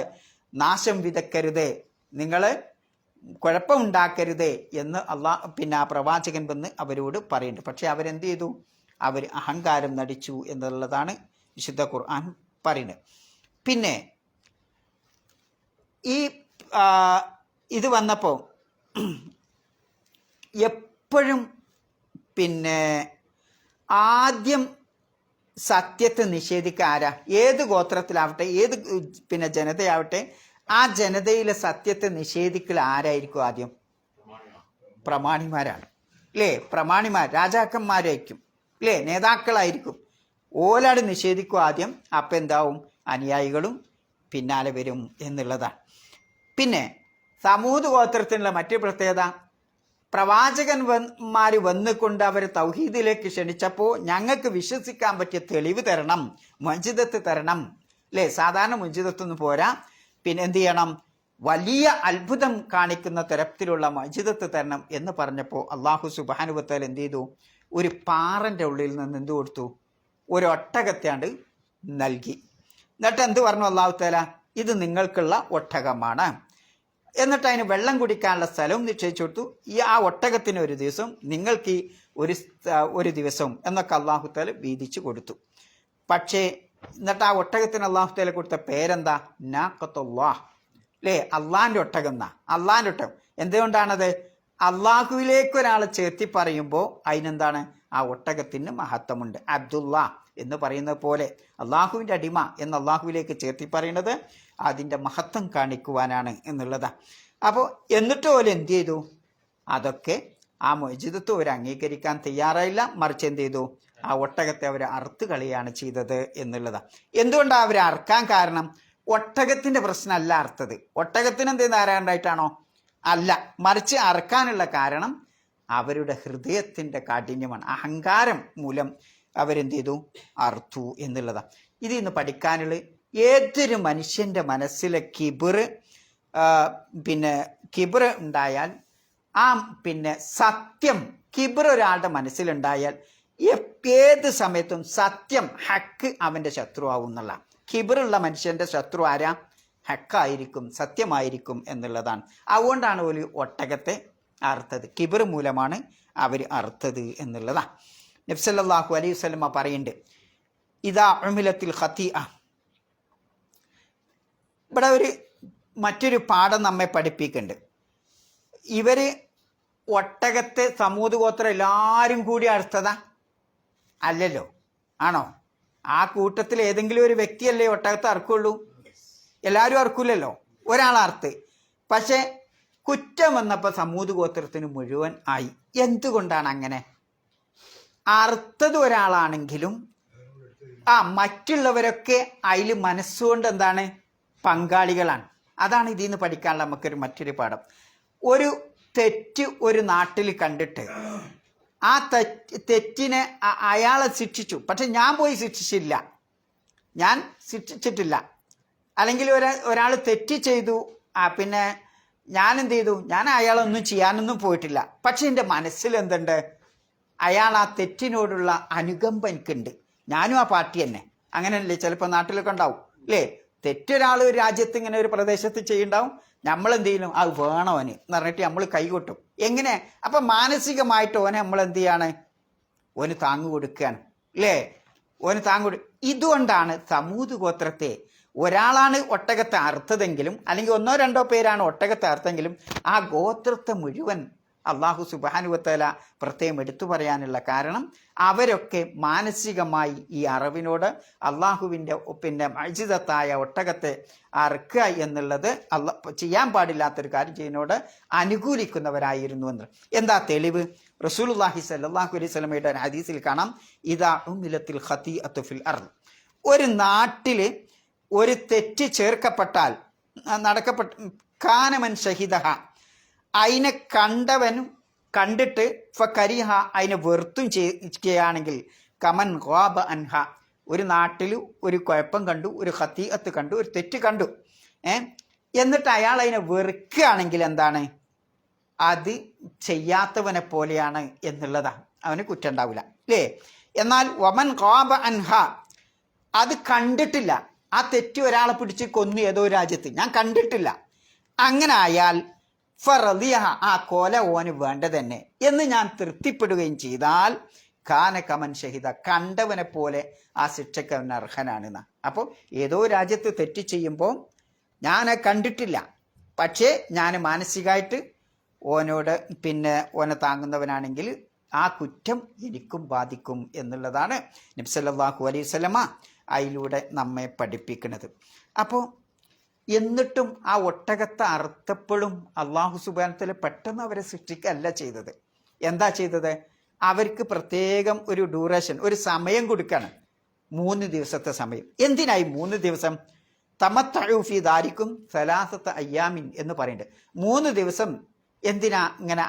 നാശം വിതക്കരുത്, നിങ്ങൾ കുഴപ്പമുണ്ടാക്കരുത് എന്ന് ആ പ്രവാചകൻ വന്ന് അവരോട് പറയുന്നുണ്ട്. പക്ഷെ അവരെന്ത് ചെയ്തു? അവർ അഹങ്കാരം നടിച്ചു എന്നുള്ളതാണ് വിശുദ്ധ ഖുർആൻ പറയുന്നത്. പിന്നെ ഇത് വന്നപ്പോൾ എപ്പോഴും ആദ്യം സത്യത്തെ നിഷേധിക്കുക ആരാ? ഏത് ഗോത്രത്തിലാവട്ടെ, ഏത് ജനതയാവട്ടെ, ആ ജനതയിലെ സത്യത്തെ നിഷേധിക്കൽ ആരായിരിക്കും? ആദ്യം പ്രമാണിമാരാണ്, അല്ലേ. പ്രമാണിമാർ രാജാക്കന്മാരായിരിക്കും, അല്ലേ, നേതാക്കളായിരിക്കും. ഓലാട് നിഷേധിക്കും ആദ്യം. അപ്പം എന്താവും? അനുയായികളും പിന്നാലെ വരും എന്നുള്ളതാണ്. പിന്നെ സമൂത് ഗോത്രത്തിനുള്ള മറ്റൊരു പ്രത്യേകത, പ്രവാചകന്മാർ വന്നുകൊണ്ട് അവർ തൗഹീദിലേക്ക് ക്ഷണിച്ചപ്പോൾ ഞങ്ങൾക്ക് വിശ്വസിക്കാൻ പറ്റിയ തെളിവ് തരണം, മജിദത്ത് തരണം, അല്ലേ? സാധാരണ മുജിദത്തൊന്നും പോരാ, പിന്നെ എന്ത് ചെയ്യണം, വലിയ അത്ഭുതം കാണിക്കുന്ന തരത്തിലുള്ള മജിദത്ത് തരണം എന്ന് പറഞ്ഞപ്പോൾ അള്ളാഹു സുബ്ഹാനഹു വ തആല എന്ത് ചെയ്തു? ഒരു പാറൻ്റെ ഉള്ളിൽ നിന്ന് എന്ത് കൊടുത്തു? ഒരു ഒട്ടകത്തെയാണ്ട് നൽകി. എന്നിട്ട് എന്ത് പറഞ്ഞു അള്ളാഹു തആല? ഇത് നിങ്ങൾക്കുള്ള ഒട്ടകമാണ്. എന്നിട്ട് അതിന് വെള്ളം കുടിക്കാനുള്ള സ്ഥലവും നിശ്ചയിച്ചു കൊടുത്തു. ആ ഒട്ടകത്തിന് ഒരു ദിവസം, നിങ്ങൾക്ക് ഒരു ദിവസവും എന്നൊക്കെ അള്ളാഹു തആല വീതിച്ചു കൊടുത്തു. പക്ഷേ എന്നിട്ട് ആ ഒട്ടകത്തിന് അള്ളാഹു തആല കൊടുത്ത പേരെന്താ? നാഖത്തുല്ലാഹ്, അല്ലേ? അള്ളാഹിൻ്റെ ഒട്ടകം എന്നാ. അള്ളാഹിൻ്റെ ഒട്ടകം. എന്തുകൊണ്ടാണത്? അള്ളാഹുവിലേക്ക് ഒരാൾ ചേർത്തി പറയുമ്പോൾ അതിനെന്താണ്? ആ ഒട്ടകത്തിന് മഹത്വമുണ്ട്. അബ്ദുല്ലാ എന്ന് പറയുന്നത് പോലെ അള്ളാഹുവിൻ്റെ അടിമ എന്ന് അള്ളാഹുവിലേക്ക് ചേർത്തി പറയുന്നത് അതിൻ്റെ മഹത്വം കാണിക്കുവാനാണ് എന്നുള്ളതാണ്. അപ്പോൾ എന്നിട്ട് പോലെ എന്ത് ചെയ്തു? അതൊക്കെ ആ മുഅ്ജിസത്ത് അവർ അംഗീകരിക്കാൻ തയ്യാറായില്ല. മറിച്ച് എന്ത് ചെയ്തു? ആ ഒട്ടകത്തെ അവർ അറുത്ത് കളയാണ് ചെയ്തത് എന്നുള്ളതാണ്. എന്തുകൊണ്ടാണ് അവർ അറുക്കാൻ കാരണം? ഒട്ടകത്തിൻ്റെ പ്രശ്നമല്ല അറുത്തത്. ഒട്ടകത്തിന് എന്ത് ധാരാണ്ടായിട്ടാണോ? അല്ല, മറിച്ച് അറുക്കാനുള്ള കാരണം അവരുടെ ഹൃദയത്തിൻ്റെ കാഠിന്യമാണ്. അഹങ്കാരം മൂലം അവരെന്ത് ചെയ്തു? അറുത്തു എന്നുള്ളതാണ്. ഇതിൽ നിന്ന് പഠിക്കാനുള്ള ഏതൊരു മനുഷ്യൻ്റെ മനസ്സിലെ കിബിർ ഉണ്ടായാൽ, ആ സത്യം കിബിർ ഒരാളുടെ മനസ്സിലുണ്ടായാൽ ഏത് സമയത്തും സത്യം, ഹക്ക് അവൻ്റെ ശത്രുവാകും എന്നുള്ള. കിബിറുള്ള മനുഷ്യൻ്റെ ശത്രു ആരാ? ഹക്കായിരിക്കും, സത്യമായിരിക്കും എന്നുള്ളതാണ്. അതുകൊണ്ടാണ് ഒരു ഒട്ടകത്തെ അറുത്തത്. കിബിർ മൂലമാണ് അവർ അറുത്തത് എന്നുള്ളതാണ്. നബി സല്ലല്ലാഹു അലൈഹി വസല്ലമ പറയുന്നുണ്ട്, ഇദാ ഉമിലത്തിൽ ഖതീഅ. ഇവിടെ മറ്റൊരു പാഠം നമ്മെ പഠിപ്പിക്കുന്നുണ്ട്. ഇവർ ഒട്ടകത്തെ സമൂത് ഗോത്രം എല്ലാവരും കൂടി അറുത്തതാ? അല്ലല്ലോ. ആണോ? ആ കൂട്ടത്തിൽ ഏതെങ്കിലും ഒരു വ്യക്തിയല്ലേ ഒട്ടകത്തെ അറുക്കുള്ളൂ? എല്ലാവരും അറുക്കൂലല്ലോ. ഒരാൾ അറുത്ത്. പക്ഷേ കുറ്റം വന്നപ്പോൾ സമൂത് ഗോത്രത്തിന് മുഴുവൻ ആയി. എന്തുകൊണ്ടാണ് അങ്ങനെ? അറുത്തത് ഒരാളാണെങ്കിലും മറ്റുള്ളവരൊക്കെ അതിൽ മനസ്സുകൊണ്ട് എന്താണ്? പങ്കാളികളാണ്. അതാണ് ഇതിൽ നിന്ന് പഠിക്കാനുള്ള നമുക്കൊരു മറ്റൊരു പാഠം. ഒരു തെറ്റ് ഒരു നാട്ടിൽ കണ്ടിട്ട് ആ തെറ്റിനെ അയാളെ ശിക്ഷിച്ചു, പക്ഷെ ഞാൻ പോയി ശിക്ഷിച്ചില്ല, ഞാൻ ശിക്ഷിച്ചിട്ടില്ല. അല്ലെങ്കിൽ ഒരാൾ തെറ്റ് ചെയ്തു, പിന്നെ ഞാൻ എന്ത് ചെയ്തു? ഞാൻ അയാളൊന്നും ചെയ്യാനൊന്നും പോയിട്ടില്ല. പക്ഷെ എൻ്റെ മനസ്സിൽ എന്തുണ്ട്? അയാൾ ആ തെറ്റിനോടുള്ള അനുകമ്പ എനിക്കുണ്ട്. ഞാനും ആ പാർട്ടി തന്നെ. അങ്ങനെയല്ലേ ചിലപ്പോൾ നാട്ടിലൊക്കെ ഉണ്ടാവും, അല്ലേ? തെറ്റൊരാൾ ഒരു രാജ്യത്ത് ഇങ്ങനെ ഒരു പ്രദേശത്ത് ചെയ്യുന്നുണ്ടാവും. നമ്മളെന്ത് ചെയ്യണം? അത് വേണോന് എന്ന് പറഞ്ഞിട്ട് നമ്മൾ കൈകൊട്ടും. എങ്ങനെ? അപ്പം മാനസികമായിട്ട് ഓനെ നമ്മൾ എന്ത് ചെയ്യാണ്? ഓന് താങ്ങ് കൊടുക്കുകയാണ്, അല്ലേ? ഓന് താങ്ങ് ഇതുകൊണ്ടാണ് സമൂത് ഗോത്രത്തെ ഒരാളാണ് ഒട്ടകത്തെ അറുത്തതെങ്കിലും, അല്ലെങ്കിൽ ഒന്നോ രണ്ടോ പേരാണ് ഒട്ടകത്തെ അറുത്തെങ്കിലും, ആ ഗോത്രത്തെ മുഴുവൻ അള്ളാഹു സുബ്ഹാനഹു വ തആല പ്രത്യേകം എടുത്തു പറയാനുള്ള കാരണം അവരൊക്കെ മാനസികമായി ഈ അറിവിനോട് അള്ളാഹുവിൻ്റെ മഅ്ജിസത്തായ ഒട്ടകത്തെ അറുക്കുക എന്നുള്ളത് ചെയ്യാൻ പാടില്ലാത്തൊരു കാര്യം ചെയ്യുന്നതിനോട് അനുകൂലിക്കുന്നവരായിരുന്നു എന്ന്. എന്താ തെളിവ്? റസൂലുള്ളാഹി സ്വല്ലല്ലാഹു അലൈഹി വസല്ലമയുടെ ഒരു ഹദീസിൽ കാണാം, ഇദാ ഉമിലത്തിൽ ഖതീഅത്തു ഫിൽ അർദ്. ഒരു നാട്ടിൽ ഒരു തെറ്റ് ചേർക്കപ്പെട്ടാൽ കാനമൻ ഷഹിദഹ, അതിനെ കണ്ടവനും കണ്ടിട്ട് ഫകരിഹ, അതിനെ വെറുത്തും ചെയ്യുകയാണെങ്കിൽ കമൻ ഖാബ അൻഹ, ഒരു നാട്ടിൽ ഒരു കുഴപ്പം കണ്ടു, ഒരു ഖതീഅത്ത് കണ്ടു, ഒരു തെറ്റ് കണ്ടു, എന്നിട്ട് അയാൾ അതിനെ വെറുക്കുകയാണെങ്കിൽ എന്താണ്? അത് ചെയ്യാത്തവനെ പോലെയാണ് എന്നുള്ളതാണ്. അവന് കുറ്റം ഉണ്ടാവില്ല, അല്ലേ? എന്നാൽ വമൻ ഖാബ അൻഹ, അത് കണ്ടിട്ടില്ല, ആ തെറ്റ് ഒരാളെ പിടിച്ച് കൊന്നു ഏതോ രാജ്യത്ത്, ഞാൻ കണ്ടിട്ടില്ല, അങ്ങനെ ആയാൽ ഫറദിയഹ, ആ കൊല ഓന് വേണ്ട തന്നെ എന്ന് ഞാൻ തൃപ്തിപ്പെടുകയും ചെയ്താൽ കാന കമൻ ഷഹിദ, കണ്ടവനെ പോലെ ആ ശിക്ഷയ്ക്ക് അവൻ അർഹനാണെന്ന്. അപ്പോൾ ഏതോ രാജ്യത്ത് തെറ്റ് ചെയ്യുമ്പോൾ ഞാൻ കണ്ടിട്ടില്ല, പക്ഷേ ഞാൻ മാനസികമായിട്ട് ഓനോട് ഓനെ താങ്ങുന്നവനാണെങ്കിൽ ആ കുറ്റം എനിക്കും ബാധിക്കും എന്നുള്ളതാണ് നബി സല്ലല്ലാഹു അലൈഹി വസല്ലമ അതിലൂടെ നമ്മെ പഠിപ്പിക്കുന്നത്. അപ്പോൾ എന്നിട്ടും ആ ഒട്ടകത്തെ അറുത്തപ്പോഴും അള്ളാഹു സുബ്ഹാനഹു വ തആല പെട്ടെന്ന് അവരെ സൃഷ്ടിക്കല്ല ചെയ്തത്. എന്താ ചെയ്തത്? അവർക്ക് പ്രത്യേകം ഒരു ഡ്യൂറേഷൻ, ഒരു സമയം കൊടുക്കണം. 3 ദിവസത്തെ സമയം. എന്തിനായി 3 ദിവസം? തമത്തഉ ഫീ ദാരിക്കും സലാസത അയ്യാമിൻ എന്ന് പറയുന്നുണ്ട്. 3 ദിവസം എന്തിനാ ഇങ്ങനെ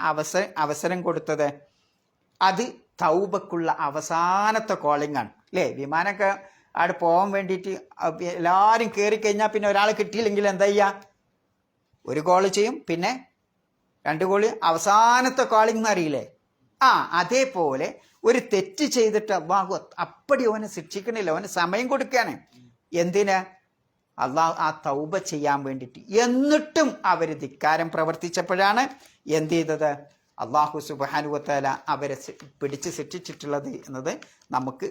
അവസരം കൊടുത്തത്? അത് തൗബക്കുള്ള അവസാനത്തെ കോളിംഗ് ആണ്, അല്ലേ? വിമാനമൊക്കെ അവിടെ പോകാൻ വേണ്ടിയിട്ട് എല്ലാവരും കയറി കഴിഞ്ഞാൽ പിന്നെ ഒരാൾ കിട്ടിയില്ലെങ്കിൽ എന്താ ചെയ്യുക? ഒരു കോള് ചെയ്യും, പിന്നെ 2 കോള്, അവസാനത്തെ കോളിംഗ് എന്നറിയില്ലേ? അതേപോലെ ഒരു തെറ്റ് ചെയ്തിട്ട് അള്ളാഹു അപ്പടി അവനെ ശിക്ഷിക്കണില്ല, അവന് സമയം കൊടുക്കുകയാണ്. എന്തിന്? അള്ളാഹു ആ തൗബ ചെയ്യാൻ വേണ്ടിയിട്ട്. എന്നിട്ടും അവർ ധിക്കാരം പ്രവർത്തിച്ചപ്പോഴാണ് എന്ത് ചെയ്തത്? അള്ളാഹു സുബ്ഹാനഹു വ തആല അവരെ പിടിച്ച് ശിക്ഷിച്ചിട്ടുള്ളത് എന്നത് നമുക്ക്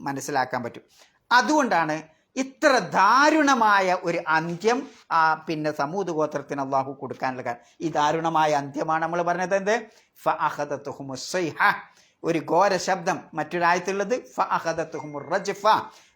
മനസ്സിലാക്കാൻ പറ്റും. അതുകൊണ്ടാണ് ഇത്ര ദാരുണമായ ഒരു അന്ത്യം പിന്നെ സമൂദ് ഗോത്രത്തിന് അള്ളാഹു കൊടുക്കാനുള്ള കാരണം. ഈ ദാരുണമായ അന്ത്യമാണ് നമ്മൾ പറഞ്ഞത് എന്ത്? ഫഅഖദതുഹുമുസ്സൈഹ, ഒരു ഘോര ശബ്ദം. മറ്റൊരായത്തുള്ളത് ഫഅഖദതുഹുമുർറജ്ഫ,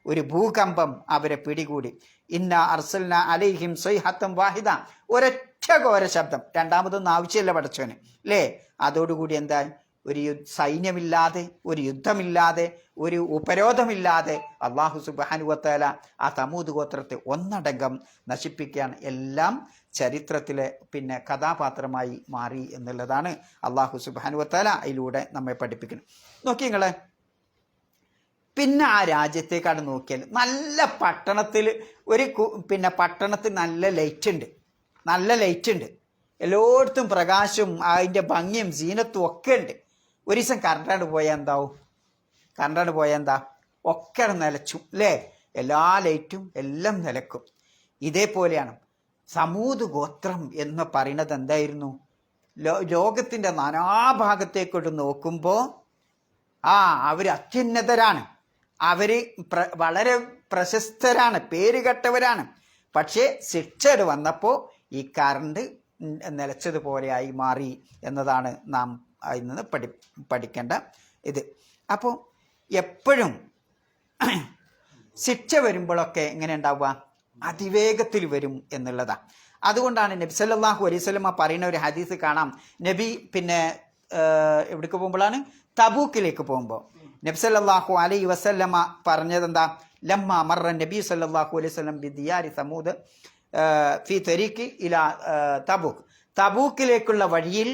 ഒരു ഭൂകമ്പം അവരെ പിടികൂടി. ഇന്ന അർസൽന അലൈഹിം സൈഹത്തൻ വാഹിദ, ഒരൊറ്റ ഘോര ശബ്ദം. രണ്ടാമതൊന്നും ആവശ്യമില്ല പടച്ചോന്, അല്ലേ? അതോടുകൂടി എന്തായി? ഒരു സൈന്യമില്ലാതെ, ഒരു യുദ്ധമില്ലാതെ, ഒരു ഉപരോധമില്ലാതെ അള്ളാഹു സുബ്ഹാനഹു വ തആല ആ സമൂദ് ഗോത്രത്തെ ഒന്നടങ്കം നശിപ്പിക്കുകയാണ്. എല്ലാം ചരിത്രത്തിലെ പിന്നെ കഥാപാത്രമായി മാറി എന്നുള്ളതാണ് അള്ളാഹു സുബ്ഹാനഹു വ തആല അതിലൂടെ നമ്മെ പഠിപ്പിക്കുന്നത്. നോക്കി നിങ്ങൾ, പിന്നെ ആ രാജ്യത്തേക്കാണ് നോക്കിയാൽ നല്ല പട്ടണത്തിൽ പിന്നെ പട്ടണത്തിൽ നല്ല ലൈറ്റ് ഉണ്ട്, എല്ലായിടത്തും പ്രകാശവും അതിൻ്റെ ഭംഗിയും സീനത്തും ഒക്കെ ഉണ്ട്. ഒരു ദിവസം കറണ്ടാണ്ട് പോയാൽ എന്താ? ഒക്കെ നിലച്ചു, അല്ലേ? എല്ലാ ലൈറ്റും എല്ലാം നിലക്കും. ഇതേപോലെയാണ് സമൂദ് ഗോത്രം എന്ന് പറയുന്നത്. എന്തായിരുന്നു? ലോകത്തിൻ്റെ നാനാഭാഗത്തേക്കോട്ട് നോക്കുമ്പോൾ അവർ അത്യുന്നതരാണ്, അവർ വളരെ പ്രശസ്തരാണ്, പേരുകെട്ടവരാണ്. പക്ഷേ ശിക്ഷ വന്നപ്പോൾ ഈ കറണ്ട് നിലച്ചതുപോലെയായി മാറി എന്നതാണ് നാം അതിൽ നിന്ന് പഠിക്കേണ്ട ഇത്. അപ്പോൾ എപ്പോഴും ശിക്ഷ വരുമ്പോഴൊക്കെ എങ്ങനെ ഉണ്ടാവുക? അതിവേഗത്തിൽ വരും എന്നുള്ളതാണ്. അതുകൊണ്ടാണ് നബി സല്ലല്ലാഹു അലൈഹി വസല്ലമ പറയുന്ന ഒരു ഹദീസ് കാണാം. നബി പിന്നെ എവിടേക്ക് പോകുമ്പോഴാണ്? തബൂക്കിലേക്ക് പോകുമ്പോൾ നബി സല്ലല്ലാഹു അലൈഹി വസല്ലമ പറഞ്ഞതെന്താ? ലമ്മ മർറ നബി സല്ലല്ലാഹു അലൈഹി വസല്ലം ബിദിയാരി സമൂദ് ഫി തരീഖി ഇലാ തബൂക്ക്, തബൂക്കിലേക്കുള്ള വഴിയിൽ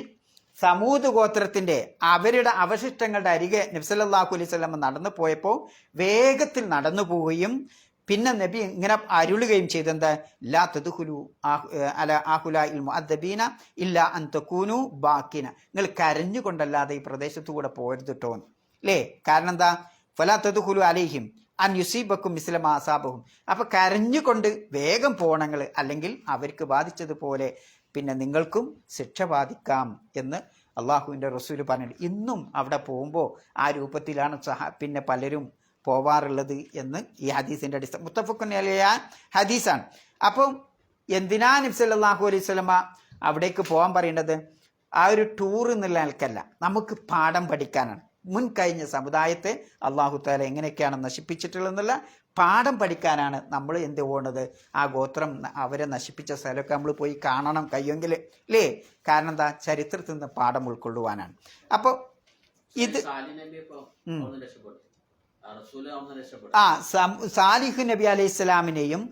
സമൂദ് ഗോത്രത്തിൻ്റെ അവരുടെ അവശിഷ്ടങ്ങളുടെ അരികെ നബി സല്ലല്ലാഹു അലൈഹി വസല്ലം നടന്നു പോയപ്പോൾ വേഗത്തിൽ നടന്നു പോവുകയും പിന്നെ നബി ഇങ്ങനെ അരുളുകയും ചെയ്തെന്താ? ലാ തദ്ഖുലു അല ആഹുലാഇൽ മുഅദ്ദബീന ഇല്ലാ അൻ തകൂനു ബാക്കിന, നിങ്ങൾ കരഞ്ഞുകൊണ്ടല്ലാതെ ഈ പ്രദേശത്തു കൂടെ പോരുത് ട്ടോ, അല്ലേ? കാരണം എന്താ? ഫലാ തദ്ഖുലു അലൈഹിം അൻ യുസീബക്കും മിസ്ല മാ അസാബഹും. അപ്പോൾ കരഞ്ഞുകൊണ്ട് വേഗം പോണങ്ങൾ, അല്ലെങ്കിൽ അവർക്ക് ബാധിച്ചതുപോലെ പിന്നെ നിങ്ങൾക്കും ശിക്ഷ ബാധിക്കാം എന്ന് അള്ളാഹുവിൻ്റെ റസൂൽ പറഞ്ഞു. ഇന്നും അവിടെ പോകുമ്പോൾ ആ രൂപത്തിലാണ് പിന്നെ പലരും പോവാറുള്ളത് എന്ന് ഈ ഹദീസിൻ്റെ അടിസ്ഥാനം മുത്തഫഖുൻ അലൈഹി ഹദീസാണ്. അപ്പം എന്തിനാ നബി സല്ലല്ലാഹു അലൈഹി വസല്ലമ അവിടേക്ക് പോകാൻ പറയുന്നത്? ആ ഒരു ടൂർ എന്നുള്ള ആൾക്കല്ല, നമുക്ക് പാഠം പഠിക്കാനാണ്. മുൻകഴിഞ്ഞ സമുദായത്തെ അള്ളാഹു തആല എങ്ങനെയൊക്കെയാണ് നശിപ്പിച്ചിട്ടുള്ളതെന്നുള്ള പാഠം പഠിക്കാനാണ് നമ്മൾ എന്ത് പോകുന്നത്? ആ ഗോത്രം അവരെ നശിപ്പിച്ച സ്ഥലമൊക്കെ നമ്മൾ പോയി കാണണം കഴിയുമെങ്കിൽ, അല്ലേ? കാരണം എന്താ? ചരിത്രത്തിൽ നിന്ന് പാഠം ഉൾക്കൊള്ളുവാനാണ്. അപ്പോൾ ഇത് സാലിഹ് നബി അലൈഹി സ്വലാമിനെയും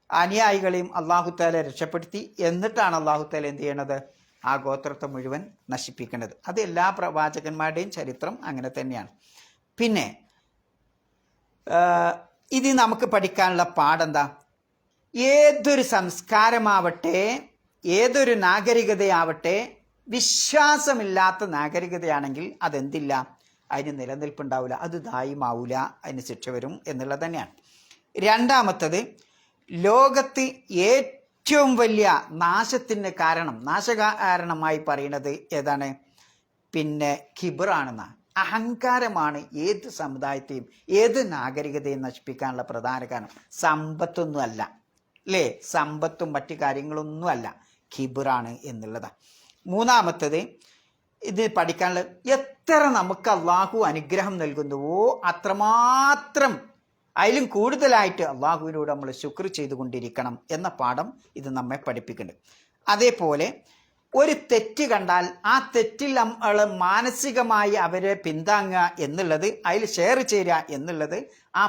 അനുയായികളെയും അള്ളാഹു തആല രക്ഷപ്പെടുത്തി. എന്നിട്ടാണ് അള്ളാഹു തആല എന്ത് ചെയ്യണത്? ആ ഗോത്രത്തെ മുഴുവൻ നശിപ്പിക്കേണ്ടത്. അത് എല്ലാ പ്രവാചകന്മാരുടെയും ചരിത്രം അങ്ങനെ തന്നെയാണ്. പിന്നെ ഇത് നമുക്ക് പഠിക്കാനുള്ള പാഠെന്താ? ഏതൊരു സംസ്കാരമാവട്ടെ, ഏതൊരു നാഗരികതയാവട്ടെ, വിശ്വാസമില്ലാത്ത നാഗരികതയാണെങ്കിൽ അതെന്തില്ല? അതിന് നിലനിൽപ്പുണ്ടാവില്ല, അത് ദായിമാവില്ല, അതിന് ശിക്ഷ വരും എന്നുള്ളത് തന്നെയാണ്. രണ്ടാമത്തത്, ലോകത്ത് ഏറ്റവും വലിയ നാശകാരണമായി പറയുന്നത് ഏതാണ്? പിന്നെ കിബറാണെന്നാണ്. അഹങ്കാരമാണ് ഏത് സമുദായത്തെയും ഏത് നാഗരികതയും നശിപ്പിക്കാനുള്ള പ്രധാന കാരണം. സമ്പത്തൊന്നുമല്ല, അല്ലേ? സമ്പത്തും മറ്റു കാര്യങ്ങളൊന്നുമല്ല, കിബറാണ് എന്നുള്ളതാണ്. മൂന്നാമത്തത്, ഇത് പഠിക്കാനുള്ള എത്ര നമുക്ക് അള്ളാഹു അനുഗ്രഹം നൽകുന്നുവോ അത്രമാത്രം അതിലും കൂടുതലായിട്ട് അള്ളാഹുവിനോട് നമ്മൾ ശുക്ർ ചെയ്തുകൊണ്ടിരിക്കണം എന്ന പാഠം ഇത് നമ്മെ പഠിപ്പിക്കുന്നുണ്ട്. അതേപോലെ ഒരു തെറ്റ് കണ്ടാൽ ആ തെറ്റിൽ നമ്മൾ മാനസികമായി അവരെ പിന്താങ്ങുക എന്നുള്ളത്, അതിൽ ഷെയർ ചെയ്യുക എന്നുള്ളത് ആ